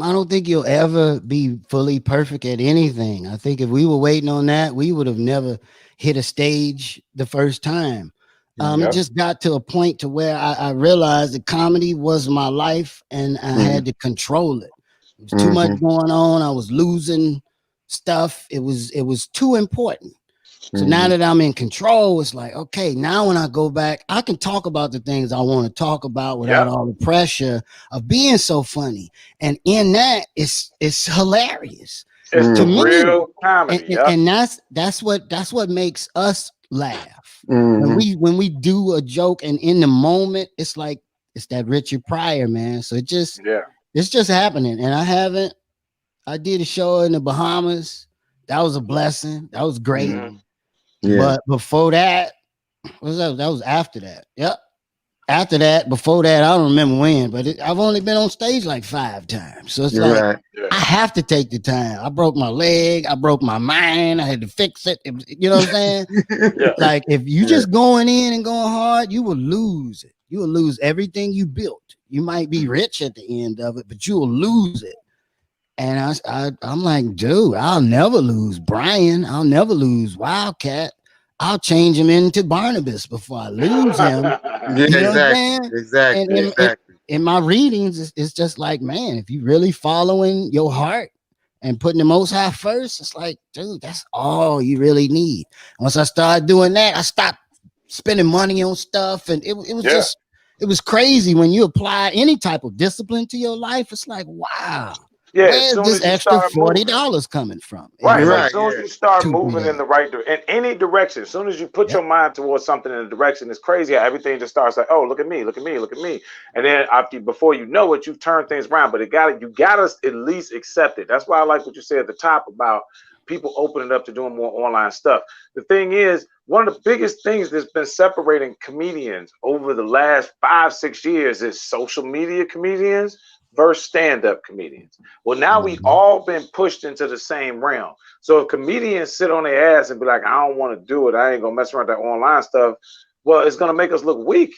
I don't think you'll ever be fully perfect at anything. I think if we were waiting on that, we would have never hit a stage the first time. It just got to a point to where I realized that comedy was my life and I had to control it. There was too much going on. I was losing stuff. It was too important. So now that I'm in control, it's like, okay, now when I go back, I can talk about the things I want to talk about without all the pressure of being so funny. And in that, it's hilarious. It's To real me, comedy. and that's what makes us laugh. When we do a joke and in the moment, it's like it's that Richard Pryor, man. So it's just happening. And I did a show in the Bahamas. That was a blessing. That was great. But before that, that was after that. Yep. After that, before that, I don't remember when, but I've only been on stage like 5 times. So it's I have to take the time. I broke my leg. I broke my mind. I had to fix it. You know what I'm saying? Like if you just going in and going hard, you will lose it. You will lose everything you built. You might be rich at the end of it, but you will lose it. And I'm like, dude, I'll never lose Brian. I'll never lose Wildcat. I'll change him into Barnabas before I lose him. Exactly. And in my readings, it's just like, man, if you really following your heart and putting the Most High first, it's like, dude, that's all you really need. Once I started doing that, I stopped spending money on stuff. And it was just, it was crazy when you apply any type of discipline to your life. It's like, wow. Yeah, where's this extra $40 coming from? Right. As soon as you start moving in the right direction, in any direction, as soon as you put your mind towards something in a direction, it's crazy how everything just starts like, oh, look at me, look at me, look at me. And then before you know it, you've turned things around. But you gotta at least accept it. That's why I like what you said at the top about people opening up to doing more online stuff. The thing is, one of the biggest things that's been separating comedians over the last 5-6 years is social media comedians versus stand-up comedians. Well, now we all been pushed into the same realm. So if comedians sit on their ass and be like, I don't want to do it, I ain't gonna mess around with that online stuff, well, it's gonna make us look weak.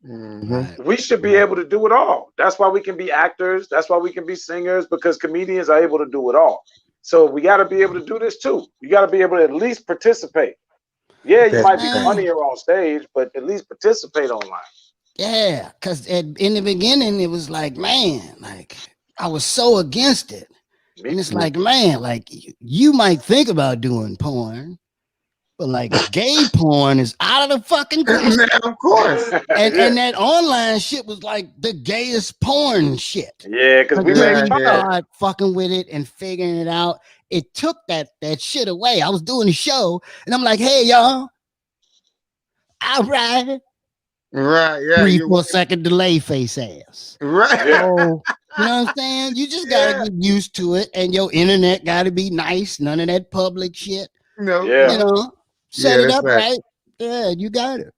We should be able to do it all. That's why we can be actors. That's why we can be singers, because comedians are able to do it all. So we got to be able to do this too. You got to be able to at least participate. Yeah, you might be funnier on stage, but at least participate online. Yeah, because in the beginning, it was like, man, like I was so against it. And it's like, man, like you might think about doing porn, but like gay porn is out of the fucking question. Of course. And that online shit was like the gayest porn shit. Yeah, because we started fucking with it and figuring it out. It took that shit away. I was doing a show and I'm like, hey, y'all. All right. Right, yeah. 3-4 second delay, face ass. Right. So, you know what I'm saying? You just gotta get used to it, and your internet gotta be nice. None of that public shit. No. You know, set it up right. Yeah, you got it.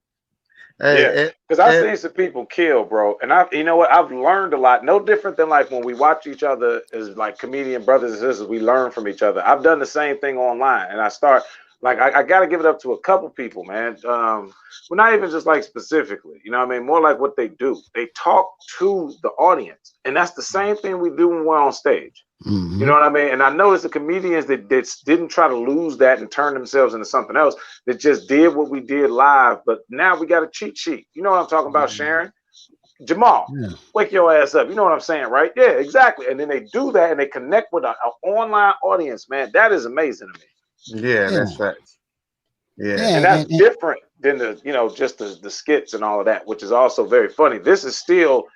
Yeah, because I've seen some people kill, bro, and you know what? I've learned a lot. No different than like when we watch each other as like comedian brothers and sisters. We learn from each other. I've done the same thing online, and I start like I got to give it up to a couple people, man. Well, not even just like specifically, you know what I mean? More like what they do. They talk to the audience, and that's the same thing we do when we're on stage. You know what I mean? And I noticed the comedians that didn't try to lose that and turn themselves into something else, that just did what we did live. But now we got a cheat sheet. You know what I'm talking about, Sharon? Jamal, wake your ass up. You know what I'm saying, right? Yeah, exactly. And then they do that and they connect with an online audience, man. That is amazing to me. Yeah, that's right. Yeah. And that's different than just the skits and all of that, which is also very funny. This is still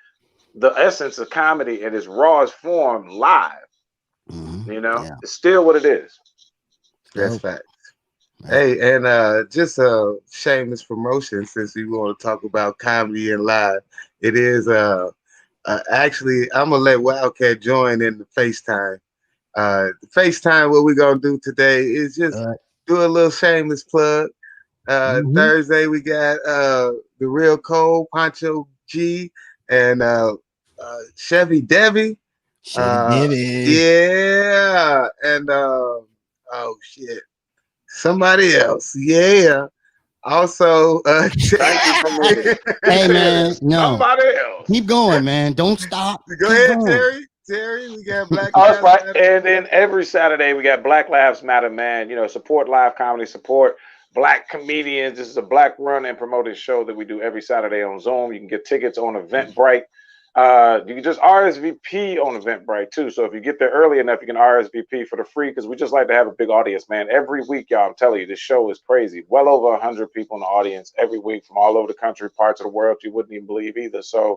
the essence of comedy in its rawest form live. It's still what it is. That's fact. Hey, and just a shameless promotion, since we want to talk about comedy and live. It is actually, I'm gonna let Wildcat join in the FaceTime. The FaceTime, what we're gonna do today is just do a little shameless plug. Thursday we got the Real Cole, Pancho G, and Chevy Debbie. Yeah, and oh shit, somebody else. Yeah. Also, hey man, no, somebody else. Keep going, man. Don't stop. Go ahead, Terry. Terry, we got Black Lives Matter. And then every Saturday we got Black Lives Matter, man. Support live comedy, support Black comedians. This is a Black run and promoted show that we do every Saturday on Zoom. You can get tickets on Eventbrite. You can just RSVP on Eventbrite too. So if you get there early enough, you can RSVP for the free, because we just like to have a big audience, man. Every week, y'all, I'm telling you, this show is crazy. Well over 100 people in the audience every week from all over the country, parts of the world you wouldn't even believe either. So,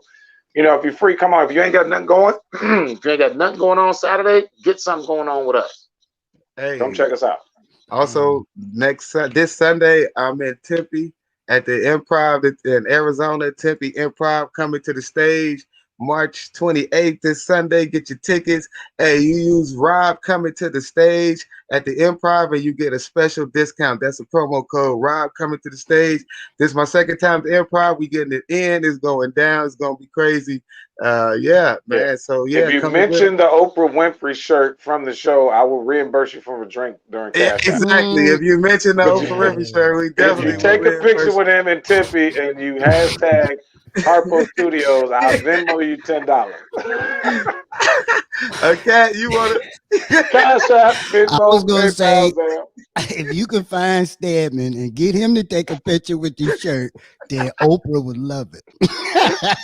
if you're free, come on. If you ain't got nothing going, if you ain't got nothing going on Saturday, get something going on with us. Hey, come check us out. Also, this Sunday, I'm in Tempe at the Improv in Arizona. Tempe Improv coming to the stage. March 28th this Sunday. Get your tickets. Hey, you use Rob coming to the stage at the Improv and you get a special discount. That's a promo code, Rob coming to the stage. This is my second time at the Improv. We getting it in. It's going down. It's going to be crazy. Yeah, man. So, yeah. If you mention the Oprah Winfrey shirt from the show, I will reimburse you for a drink during cash. Exactly. If you mention the Oprah Winfrey shirt, we definitely if you take a picture with him in Tempe and you hashtag Harpo Studios, I'll Venmo you $10. Okay, you want to Cash App? I was gonna say, if you can find Stedman and get him to take a picture with this shirt, then Oprah would love it.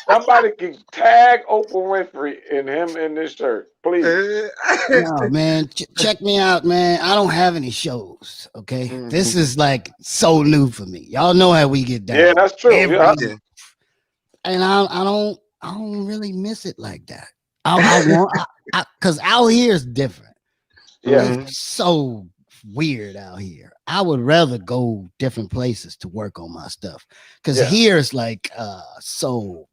Somebody can tag Oprah Winfrey and him in this shirt, please. No, man, check me out, man. I don't have any shows. Okay, this is like so new for me. Y'all know how we get down. Yeah, that's true. And I don't really miss it like that. I want, because out here is different. Yeah, it's so weird out here. I would rather go different places to work on my stuff, because here it's like so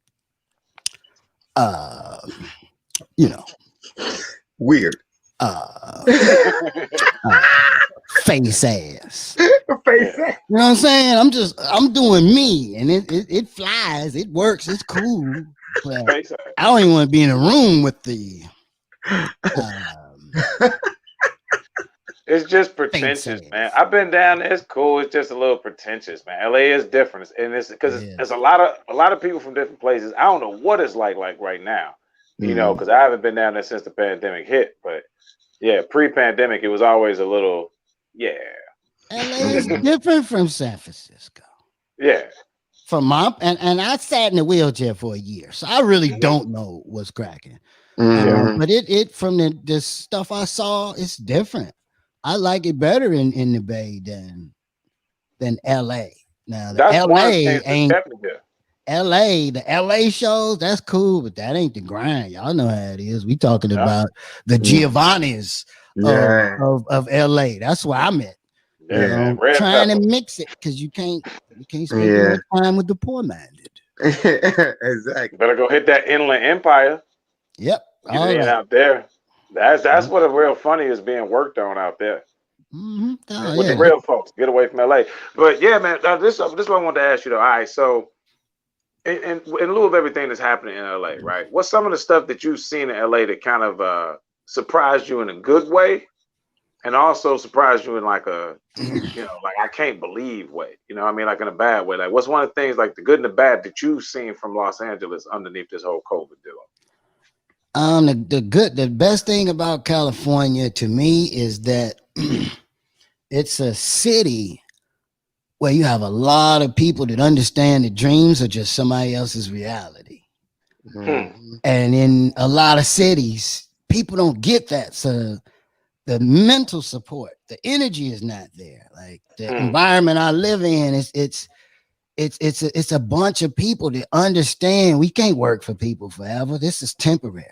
weird. Face ass. Face ass. You know what I'm saying? I'm doing me, and it flies, it works, it's cool. But I don't even want to be in a room with the it's just pretentious, man. I've been down there. It's cool. It's just a little pretentious, man. LA is different, and it's because there's a lot of people from different places. I don't know what it's like right now, because I haven't been down there since the pandemic hit. But yeah, pre-pandemic, it was always a little, LA is different from San Francisco. Yeah. From my and I sat in a wheelchair for a year, so I really don't know what's cracking. But it from the stuff I saw, it's different. I like it better in the Bay than LA. Now the LA ain't the LA shows, that's cool, but that ain't the grind. Y'all know how it is. We talking about the Giovanni's of LA. That's where I'm at. Trying to mix it, because you can't spend time with the poor minded. Exactly. Better go hit that Inland Empire. Yep. Get in out there. That's what the real funny is being worked on out there. With the real folks. Get away from LA. But yeah, man, this is what I wanted to ask you though. All right, so in lieu of everything that's happening in LA, right? What's some of the stuff that you've seen in LA that kind of surprised you in a good way, and also surprised you in like a, like I can't believe way, I mean, like in a bad way? Like, what's one of the things, like the good and the bad, that you've seen from Los Angeles underneath this whole COVID deal? The best thing about California to me is that it's a city where you have a lot of people that understand that dreams are just somebody else's reality. Mm-hmm. And in a lot of cities, people don't get that. So the mental support, the energy is not there. Like the environment I live in, it's a bunch of people that understand we can't work for people forever. This is temporary.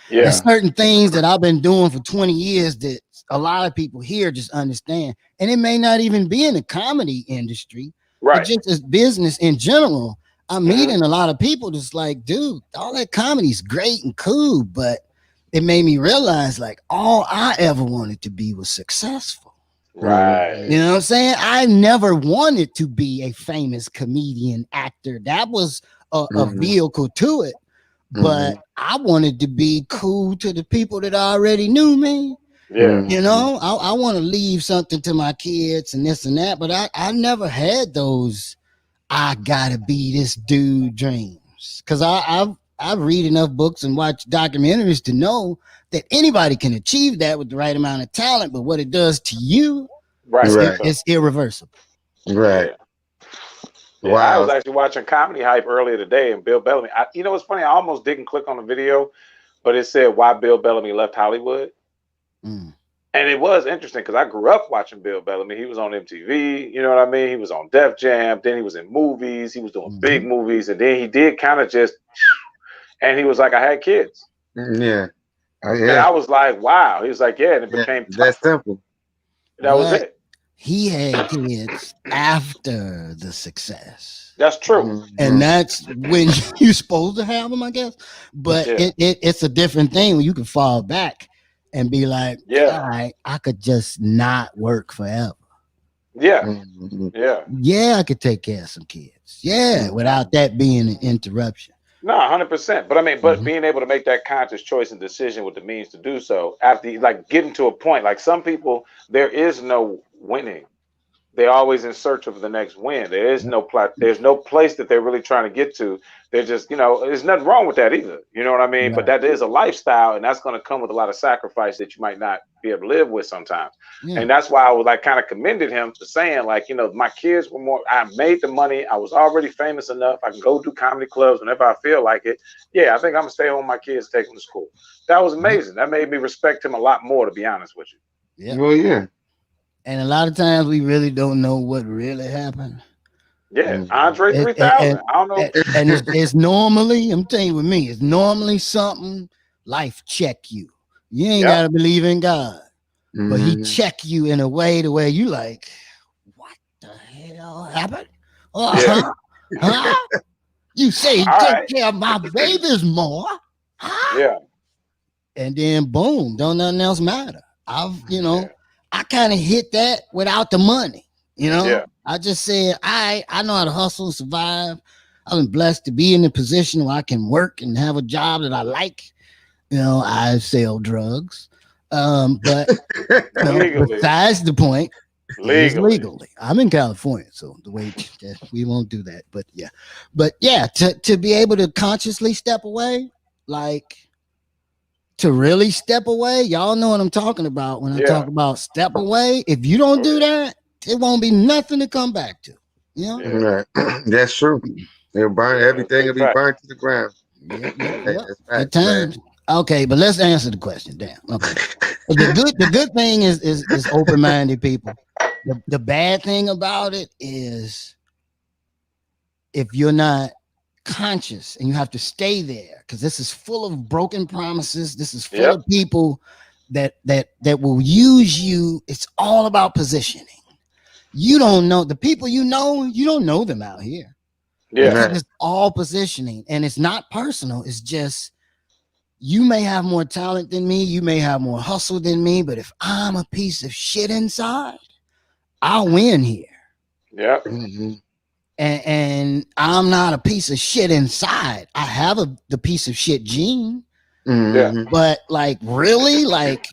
Yeah. There's certain things that I've been doing for 20 years that a lot of people here just understand. And it may not even be in the comedy industry, right? But just as business in general. I'm meeting a lot of people that's like, dude, all that comedy is great and cool, but it made me realize like all I ever wanted to be was successful. Right. You know what I'm saying? I never wanted to be a famous comedian actor. That was a vehicle to it. But I wanted to be cool to the people that already knew me. Yeah. I want to leave something to my kids and this and that, but I never had those I gotta be this dude dreams. Because I've read enough books and watched documentaries to know that anybody can achieve that with the right amount of talent, but what it does to you it's irreversible. Right. Yeah, wow. I was actually watching Comedy Hype earlier today, and Bill Bellamy. What's funny? I almost didn't click on the video, but it said why Bill Bellamy left Hollywood. And it was interesting because I grew up watching Bill Bellamy. He was on MTV, you know what I mean? He was on Def Jam. Then he was in movies. He was doing big movies. And then he did kind of just, and he was like, I had kids. Yeah. And I was like, wow. He was like, yeah. And it became that simple. That was it. He had kids after the success. That's true. And that's when you're supposed to have them, I guess. But it's a different thing when you can fall back and be like, all right, I could just not work forever. Yeah. Yeah, I could take care of some kids. Yeah, without that being an interruption. No, 100%. But I mean, being able to make that conscious choice and decision with the means to do so after, like, getting to a point, like some people, there is no winning. They're always in search of the next win. There is no plot. There's no place that they're really trying to get to. They're just, there's nothing wrong with that either. You know what I mean? Right. But that is a lifestyle, and that's going to come with a lot of sacrifice that you might not be able to live with sometimes. Yeah. And that's why I was like kind of commended him for saying, like, my kids were more, I made the money. I was already famous enough. I can go do comedy clubs whenever I feel like it. Yeah, I think I'm going to stay home with my kids, take them to school. That was amazing. That made me respect him a lot more, to be honest with you. Yeah. Well, yeah. And a lot of times we really don't know what really happened. Yeah, Andre 3000. I don't know. And it's normally, I'm telling you with me, it's normally something life check you. You ain't got to believe in God. But he check you in a way to where you like, what the hell happened? Huh? You say take care of my babies more. Huh? Yeah. And then boom, don't nothing else matter. I kind of hit that without the money, I just said, I know how to hustle and survive. I've been blessed to be in a position where I can work and have a job that I like. I sell drugs. But besides the point, legally. I'm in California, so the way we won't do that. But to be able to consciously step away, like, to really step away, y'all know what I'm talking about when I talk about step away. If you don't do that, it won't be nothing to come back to. Right. That's true. They'll burn everything will be burnt to the ground. At times. Okay, but let's answer the question. Damn. Okay. The good thing is open-minded people. The bad thing about it is if you're not conscious and you have to stay there, because this is full of broken promises. This is full of people that will use you. It's all about positioning. You don't know the people you don't know them out here. Yeah, it's all positioning, and it's not personal. It's just you may have more talent than me, you may have more hustle than me, but if I'm a piece of shit inside, I'll win here. Yeah. and I'm not a piece of shit inside. I have the piece of shit gene, but like really, like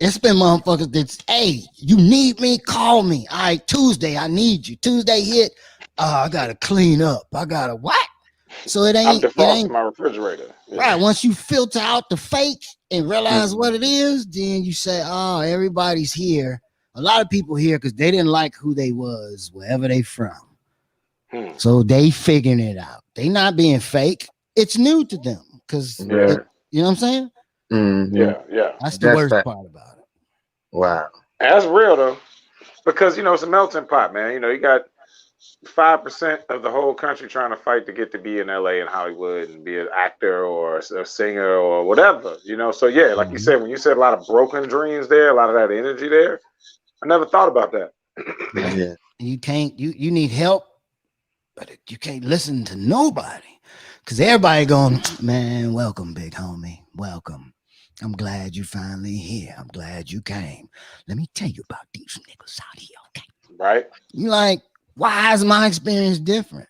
it's been motherfuckers that's, hey, you need me? Call me. All right, Tuesday, I need you. Tuesday hit. I gotta clean up. I gotta what? So it I'm ain't defrosting my refrigerator. right. Once you filter out the fake and realize what it is, then you say, oh, everybody's here. A lot of people here because they didn't like who they was, wherever they from. So they figuring it out. They not being fake. It's new to them because you know what I'm saying? Yeah. That's the worst part about it. Wow. That's real though, because you know it's a melting pot, man. You know, you got 5% of the whole country trying to fight to get to be in LA and Hollywood and be an actor or a singer or whatever. You know, so yeah, like you said, when you said a lot of broken dreams there, a lot of that energy there, I never thought about that. Yeah. You can't. You need help. But you can't listen to nobody because everybody going, man, welcome, big homie. Welcome. I'm glad you finally here. I'm glad you came. Let me tell you about these niggas out here, okay? Right. You like, why is my experience different?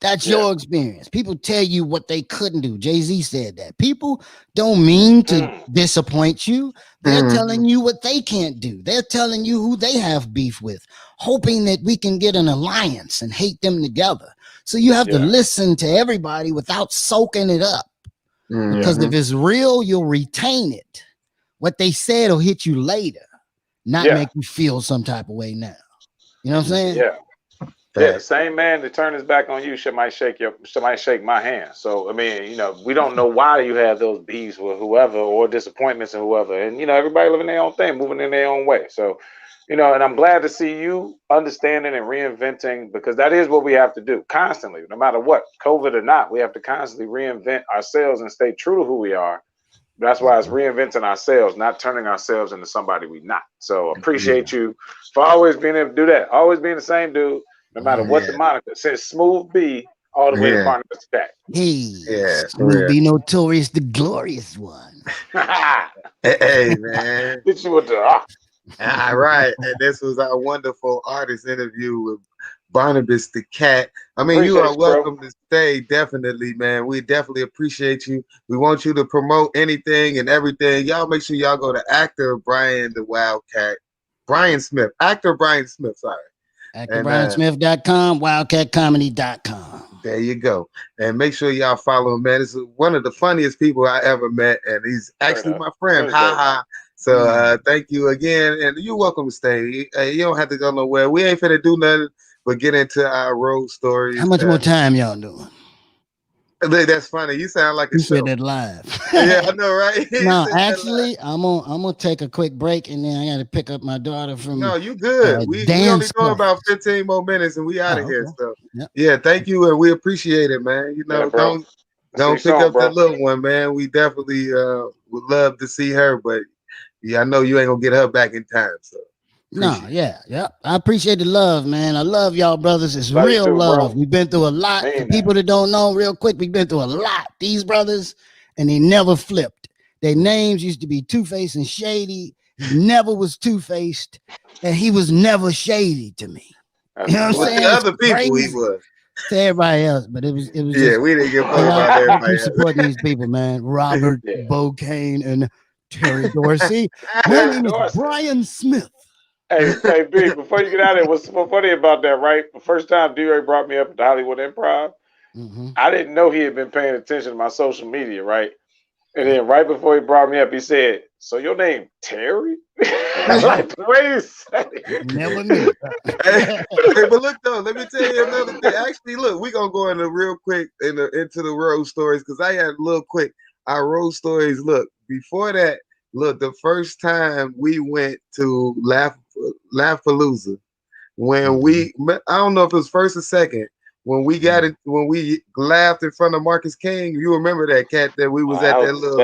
That's your experience. People tell you what they couldn't do. Jay-Z said that. People don't mean to disappoint you. They're telling you what they can't do. They're telling you who they have beef with, hoping that we can get an alliance and hate them together. So you have to listen to everybody without soaking it up. Because if it's real, you'll retain it. What they said will hit you later, not make you feel some type of way now. You know what I'm saying? Yeah. Yeah, the same man that turned his back on you might shake my hand. So I mean, you know, we don't know why you have those beefs with whoever or disappointments and whoever. And you know, everybody living their own thing, moving in their own way. So, you know, and I'm glad to see you understanding and reinventing, because that is what we have to do constantly, no matter what, COVID or not. We have to constantly reinvent ourselves and stay true to who we are. That's why it's reinventing ourselves, not turning ourselves into somebody we're not. So appreciate you for always being able to do that. Always being the same dude. No matter what the moniker, since Smooth B all the way to Barnabas Jack. Smooth B Notorious, the glorious one. Hey, man. Get you with the all right. And this was our wonderful artist interview with Barnabas the Cat. I mean, you are welcome to stay, definitely, man. We definitely appreciate you. We want you to promote anything and everything. Y'all make sure y'all go to actor Brian the Wildcat. Brian Smith. Actor Brian Smith, sorry. ActorBrianSmith.com, WildcatComedy.com. There you go. And make sure y'all follow him, man. This is one of the funniest people I ever met, and he's actually my friend. Ha ha. So thank you again, and you're welcome to stay. You don't have to go nowhere. We ain't finna do nothing but get into our road stories. How much more time y'all doing? That's funny. You sound like a you show. said that live. Yeah, I know, right? No, actually, I'm gonna take a quick break, and then I got to pick up my daughter from. No, you good. We only doing about 15 more minutes, and we out of here. So yeah, thank you, and we appreciate it, man. You know, don't pick up that little one, man. We definitely would love to see her, but I know you ain't gonna get her back in time. So. I appreciate the love, man. I love y'all, brothers. It's real too, love. Bro. We've been through a lot. For people that don't know, real quick, we've been through a lot. These brothers, and they never flipped. Their names used to be Two-Face and Shady. He never was two-faced, and he was never shady to me. You know what I'm saying? To other people, he was. To everybody else, but it was. Yeah, just, we didn't get about everybody else. Supporting these people, man. Robert, Bo Kane, and Terry Dorsey. My name is Brian Smith. Hey, B, before you get out of there, what's so funny about that, right? The first time D-Ray brought me up at the Hollywood Improv, I didn't know he had been paying attention to my social media, right? And then right before he brought me up, he said, "So your name Terry?" Like the way he said it. Never knew. Hey, but look though, let me tell you another thing. Actually, look, we're gonna go into real quick into the road stories, because I had a little quick. Our road stories. Look, before that, look, the first time we went to Laughpalooza, when I don't know if it was first or second, when we got it, when we laughed in front of Marcus King. You remember that, cat, that we was at that little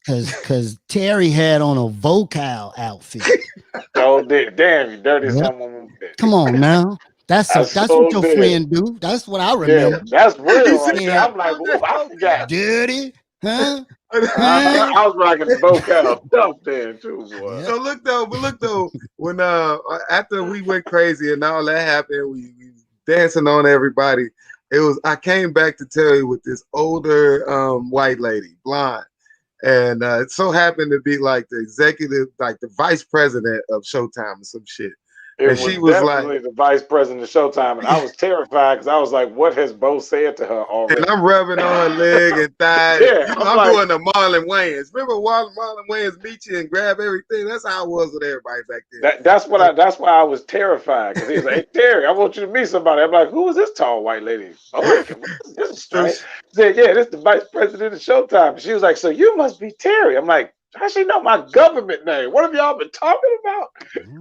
because Terry had on a vocal outfit. Oh, damn, you dirty someone. Come on now. That's what your friend do. That's what I remember. Yeah, that's real. Right. I'm like, I forgot. Dirty, huh? I was rocking the vocal stuff then too, boy. So look though, when after we went crazy and all that happened, we dancing on everybody. I came back to Terry with this older white lady, blonde. And it so happened to be like the executive, like the vice president of Showtime or some shit. It And was she was definitely like, the vice president of Showtime, and I was terrified because I was like, "What has Bo said to her already?" and I'm rubbing on her leg and thigh. Yeah, You know, I'm I'm like- doing the Marlon Wayans. Remember Marlon Wayans meet you and grab everything? That's how I was with everybody back then. That's why I was terrified because he was like, "Hey Terry, I want you to meet somebody." I'm like, "Who is this tall white lady?" Oh, this is strange. So She said, "Yeah, this is the vice president of Showtime." And she was like, "So you must be Terry." I'm like, "How she know my government name? What have y'all been talking about?"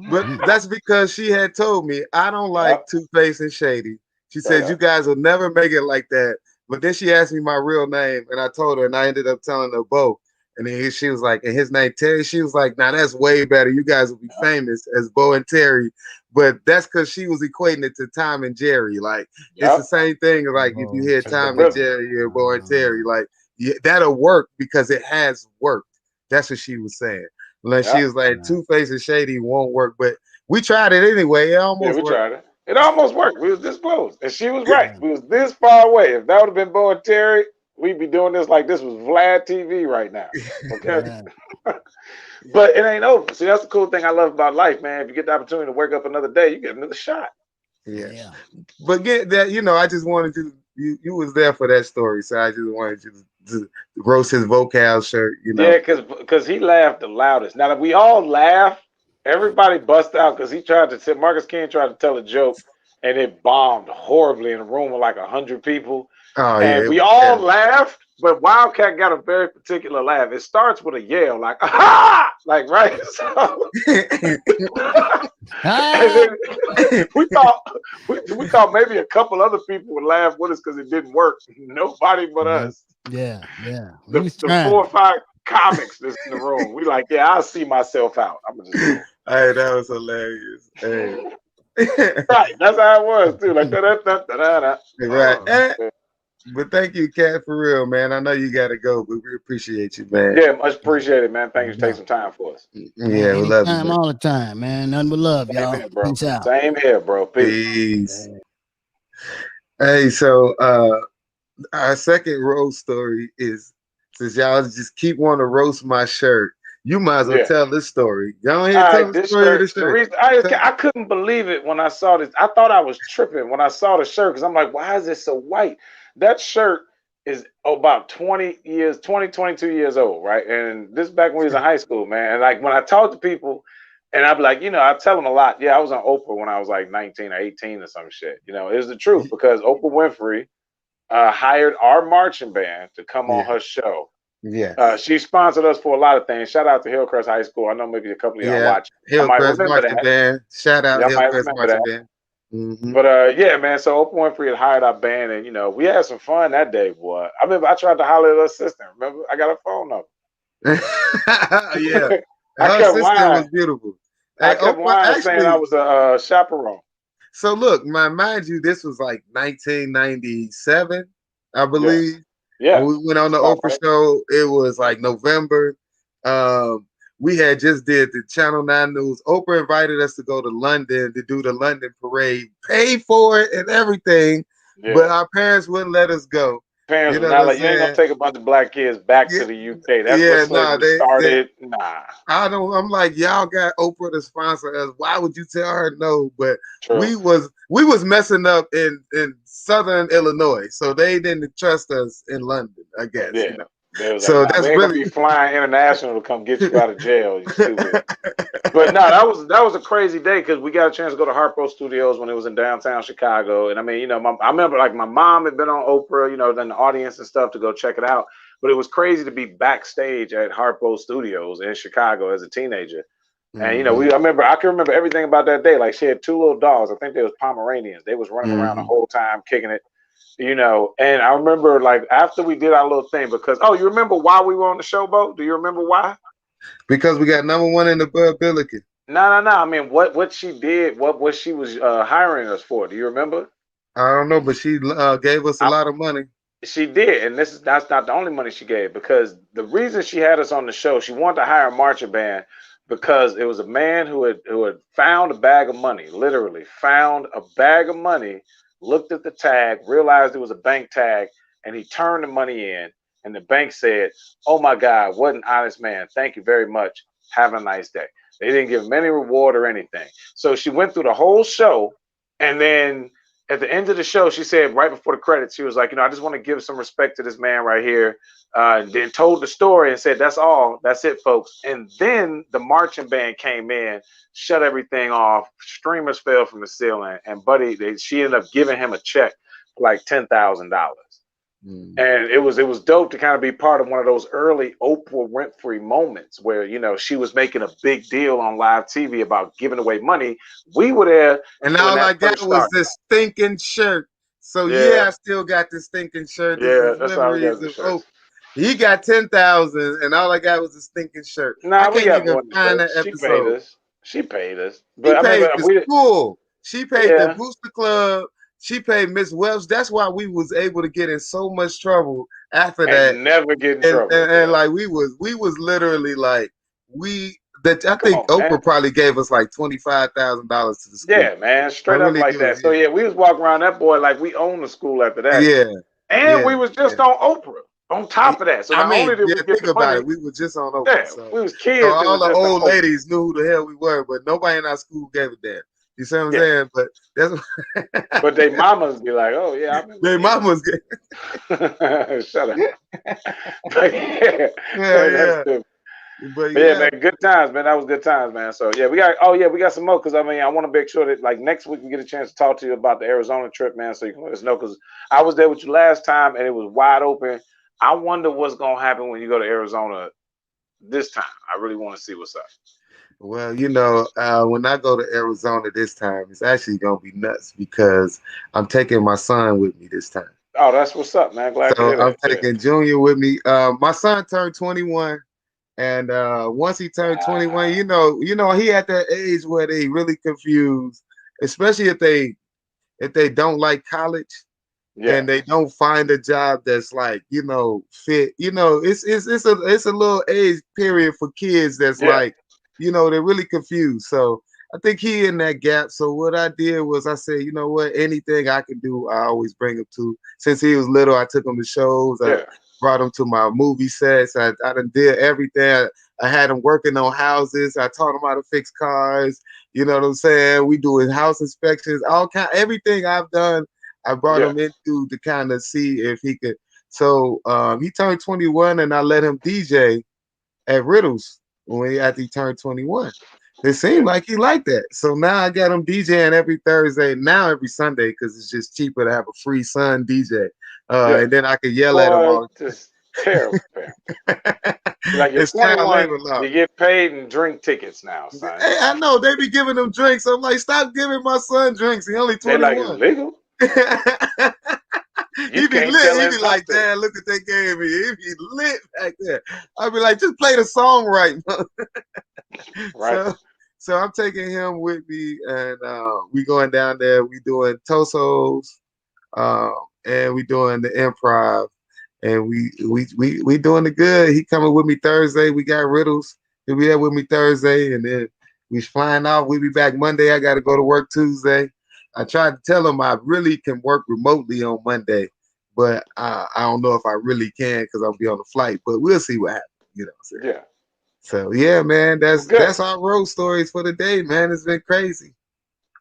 But that's because she had told me I don't like Two-Face and Shady. She said, you guys will never make it like that. But then she asked me my real name, and I told her, and I ended up telling her Bo. And then she was like, and his name Terry. She was like, now that's way better. You guys will be famous as Bo and Terry. But that's because she was equating it to Tom and Jerry. Like, it's the same thing. Like, if you hear Tom and Jerry, you're Bo and Terry. Like, that'll work because it has worked. That's what she was saying. Like, she was like, Two-Face and Shady won't work. But we tried it anyway. It almost worked. Tried it. It almost worked. We was this close. And she was right. We was this far away. If that would have been Bo and Terry, we'd be doing this like this was Vlad TV right now. Okay. But it ain't over. See, that's the cool thing I love about life, man. If you get the opportunity to wake up another day, you get another shot. Yeah. But get that, I just wanted you was there for that story. So I just wanted you to roast his vocal shirt, Yeah, because he laughed the loudest. Now that we all laughed, everybody bust out because Marcus King tried to tell a joke and it bombed horribly in a room with like 100 people. Oh, and we all laughed, but Wildcat got a very particular laugh. It starts with a yell, like "aha!" Like right. So, and then we thought maybe a couple other people would laugh with us because it didn't work. Nobody but us. Yeah. The 4 or 5 comics that's in the room. We like, I'll see myself out. I'm gonna just hey, that was hilarious. Hey. Right, that's how it was too. Like da. Right. But thank you, Cat, for real, man. I know you gotta go, but we appreciate you, man. Yeah, much appreciated, man. Thank you for taking some time for us. Yeah, we love you. All the time, man. Nothing but love, y'all. Same here, bro. Peace out. Same here, bro. Peace. Hey, so our second roast story is, since y'all just keep wanting to roast my shirt, you might as well tell this story. Y'all here tell the story of the shirt. The reason, I couldn't believe it when I saw this. I thought I was tripping when I saw the shirt because I'm like, why is it so white? That shirt is about 22 years old, right? And this back when we was in high school, man. And like when I talk to people, and I'd be like, I tell them a lot. Yeah, I was on Oprah when I was like 19 or 18 or some shit. It was the truth because Oprah Winfrey hired our marching band to come on her show. Yeah. She sponsored us for a lot of things. Shout out to Hillcrest High School. I know maybe a couple of y'all watch. Hillcrest Marching Band. Shout out Hillcrest Marching Band. Mm-hmm. But man, so Oprah Winfrey had hired our band, and we had some fun that day, boy. I remember I tried to holler at her assistant. Remember, I got her phone number. Yeah, her assistant was beautiful. I kept whining saying I was a chaperone. So look, mind you, this was like 1997, I believe. Yeah. When we went on the Oprah show, it was like November. We had just did the Channel 9 News. Oprah invited us to go to London to do the London parade, paid for it and everything, but our parents wouldn't let us go. Parents were not like, you ain't gonna take a bunch of black kids back to the UK. That's what slavery started. I'm like, y'all got Oprah to sponsor us. Why would you tell her no? But we was messing up in Southern Illinois, so they didn't trust us in London, I guess. Yeah. So that's really be flying international to come get you out of jail. You stupid. But no, that was a crazy day because we got a chance to go to Harpo Studios when it was in downtown Chicago. And I mean, I remember like my mom had been on Oprah, in the audience and stuff to go check it out. But it was crazy to be backstage at Harpo Studios in Chicago as a teenager. And I can remember everything about that day. Like she had 2 little dogs. I think they was Pomeranians. They was running around the whole time, kicking it. And I remember like after we did our little thing because you remember why we were on the show, Bo? Do you remember why? Because we got #1 in the Bud Billiken. No. I mean, what she did, what she was hiring us for? Do you remember? I don't know, but she gave us a lot of money. She did, and that's not the only money she gave because the reason she had us on the show, she wanted to hire a marching band because it was a man who had found a bag of money, literally found a bag of money looked at the tag, realized it was a bank tag, and he turned the money in. And the bank said, "Oh my God, what an honest man. Thank you very much. Have a nice day." They didn't give him any reward or anything. So she went through the whole show, and then at the end of the show, she said right before the credits, she was like, I just want to give some respect to this man right here. And then told the story and said, "That's all. That's it, folks." And then the marching band came in, shut everything off. Streamers fell from the ceiling, and she ended up giving him a check for like $10,000. And it was dope to kind of be part of one of those early Oprah Winfrey moments where she was making a big deal on live TV about giving away money. We were there, and all I got was this stinking shirt. So I still got this stinking shirt. That's all we got. Oh, he got 10,000, and all I got was a stinking shirt. Nah, I can't even find that episode. She paid us. But she paid the school. She paid the Booster Club. She paid Miss Welch. That's why we was able to get in so much trouble after that. Never get in trouble. And like we was literally like I think Oprah probably gave us like $25,000 to the school. Yeah, man, straight up like that. So we was walking around that boy like we owned the school after that. Yeah. And we was just on Oprah. On top of that, so not only did we get the money, we were just on Oprah. Yeah, so. We was kids. So all the old ladies knew who the hell we were, but nobody in our school gave a damn. You see what I'm saying? But that's but they mamas be like, "Oh yeah, they mamas get shut up." But But man, good times, man. That was good times, man. So we got some more because I want to make sure that like next week we get a chance to talk to you about the Arizona trip, man. So you can let us know because I was there with you last time and it was wide open. I wonder what's gonna happen when you go to Arizona this time. I really want to see what's up. Well, when I go to Arizona this time, it's actually going to be nuts because I'm taking my son with me this time. Oh, that's what's up, man. Glad to hear that. I'm taking Junior with me. My son turned 21, and once he turned 21, he at that age where they really confused, especially if they don't like college. Yeah. And they don't find a job that's like, fit. It's a little age period for kids that's like, they're really confused. So I think he in that gap. So what I did was I said, you know what, anything I can do, I always bring him to. Since he was little, I took him to shows. I brought him to my movie sets. I done did everything. I had him working on houses. I taught him how to fix cars. You know what I'm saying? We doing house inspections, everything I've done. I brought him into to kind of see if he could. So he turned 21 and I let him DJ at Riddles after he turned 21. It seemed like he liked that. So now I got him DJing every Thursday, now every Sunday, because it's just cheaper to have a free son DJ. And then I could yell at him all. Just terrible. Like it's 21, you get paid and drink tickets now, son. Hey, I know they be giving them drinks. I'm like, stop giving my son drinks. He only 21. They're like, it's legal. He be lit. He be like, "Dad, look at that game." He be lit back there. I'd be like, "Just play the song right." Right. So I'm taking him with me, and we going down there. We doing Tosos, and we doing the improv, and we doing it good. He coming with me Thursday. We got Riddles. He'll be there with me Thursday, and then we flying off. We'll be back Monday. I got to go to work Tuesday. I tried to tell him I really can work remotely on Monday, but I don't know if I really can because I'll be on the flight. But we'll see what happens. Yeah. So man, that's our road stories for the day, man. It's been crazy.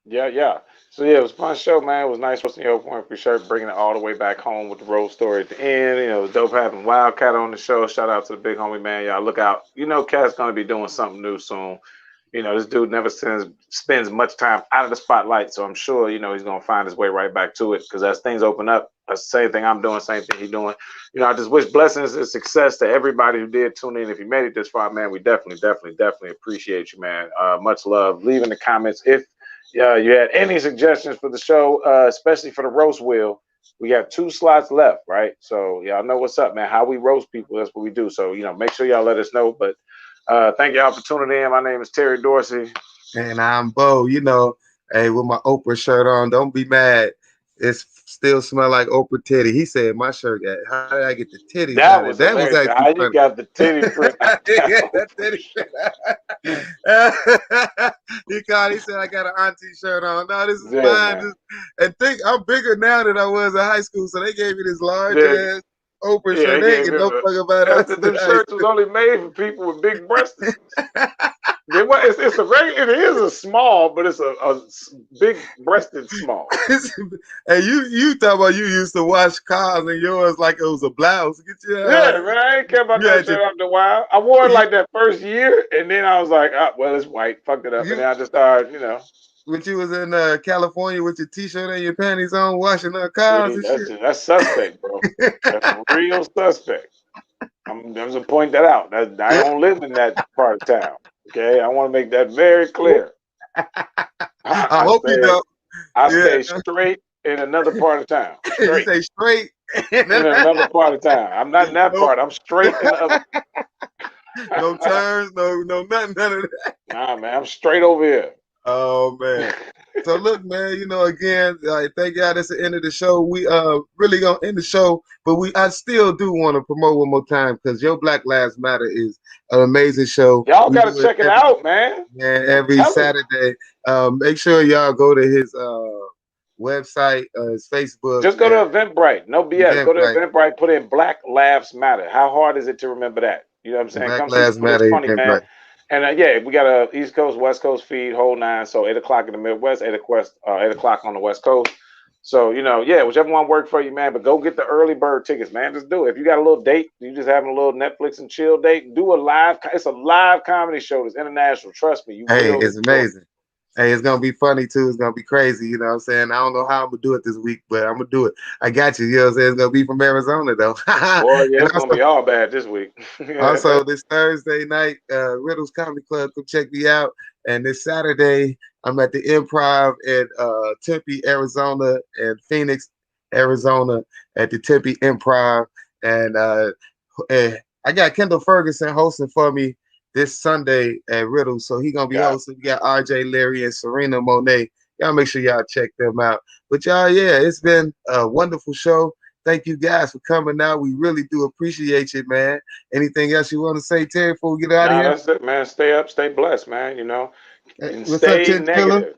Yeah. So it was a fun show, man. It was nice hosting your point for sure, bringing it all the way back home with the road story at the end. It was dope having Wildcat on the show. Shout out to the big homie, man. Y'all look out. Cat's gonna be doing something new soon. This dude never spends much time out of the spotlight, so I'm sure, he's going to find his way right back to it because as things open up, that's the same thing I'm doing, same thing he's doing. I just wish blessings and success to everybody who did tune in. If you made it this far, man, we definitely appreciate you, man. Much love. Leave in the comments if you had any suggestions for the show, especially for the roast wheel. We got 2 slots left, right? So y'all know what's up, man. How we roast people, that's what we do. So, make sure y'all let us know, but thank y'all for tuning in. My name is Terry Dorsey. And I'm Bo, hey, with my Oprah shirt on. Don't be mad. It still smell like Oprah titty. He said my shirt got. How did I get the titty? That was actually how you funny. got the titty print. That titty. He said I got an auntie shirt on. No, this is mine. And think I'm bigger now than I was in high school, so they gave me this large ass Oprah shirt. They ain't get no fuck about us. Them shirts was only made for people with big breasts. It is a small, but it's a big breasted small. And you talk about you used to wash cars and yours like it was a blouse. Yeah, man, I ain't care about that shit after a while. I wore it like that first year, and then I was like, well, it's white, fucked it up, and then I just started, When you was in California with your t-shirt and your panties on, washing our cars and shit. That's suspect, bro. That's real suspect. I'm gonna point that out. I don't live in that part of town. Okay, I want to make that very clear. I hope you know. I stay straight in another part of town. You say straight in another part of town. I'm not in that part. I'm straight in the other. No turns, no nothing, none of that. Nah, man, I'm straight over here. Oh man. So look, man, again, thank y'all. That's the end of the show. We really gonna end the show, but I still do want to promote one more time because Your Black Lives Matter is an amazing show. Y'all gotta check it out, man. Yeah, every Saturday. Make sure y'all go to his website, his Facebook. Just go to Eventbrite. No BS. Go to Eventbrite. Put in Black Lives Matter. How hard is it to remember that? You know what I'm saying? Black Lives Matter. Funny, man. And we got a East Coast, West Coast feed, whole nine. So 8 o'clock in the Midwest, 8 o'clock on the West Coast. So whichever one worked for you, man. But go get the early bird tickets, man. Just do it. If you got a little date, you just having a little Netflix and chill date, do a live. It's a live comedy show. It's international. Trust me. It's amazing. Hey, it's gonna be funny too. It's gonna be crazy. You know what I'm saying? I don't know how I'm gonna do it this week, but I'm gonna do it. I got you. You know what I'm saying? It's gonna be from Arizona though. Boy, yeah, it's gonna be all bad this week. Also, this Thursday night, Riddle's Comedy Club, come check me out. And this Saturday, I'm at the Improv at Tempe, Arizona, and Phoenix, Arizona, at the Tempe Improv. And I got Kendall Ferguson hosting for me this Sunday at Riddle, so he gonna be hosting. We got RJ Larry and Serena Monet. Y'all make sure y'all check them out. But y'all, it's been a wonderful show. Thank you guys for coming out. We really do appreciate you, man. Anything else you want to say, Terry, before we get out of here? That's it, man. Stay up, stay blessed, man. And what's stay up, negative.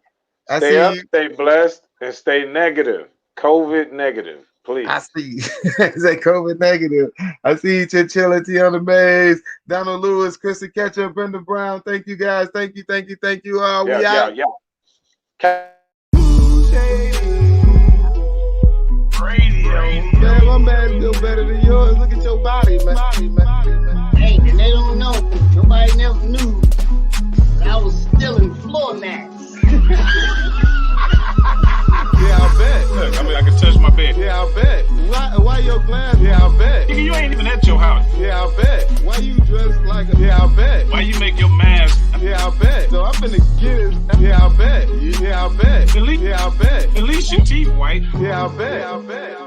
Stay up, stay blessed, and stay negative. COVID negative. Please. I see. Say COVID negative. I see you, Chinchilla, Tiana Mays, Donald Lewis, Chrissy Ketchup, Brenda Brown. Thank you, guys. Thank you. We out. Man, my man feel better than yours. Look at your body, man. Hey, and they don't know. Nobody never knew that I was stealing floor mats. Yeah, I bet. Look, I can touch my bed. Yeah, I bet. Why your glass? Yeah, I bet. Nigga, you ain't even at your house. Yeah, I bet. Why you dressed like a? Yeah, I bet. Why you make your mask? Yeah, I bet. So I'm finna get it. Yeah, I bet. Yeah, I bet. At least, yeah, I bet. At least your teeth white. Yeah, I bet. Yeah, I bet.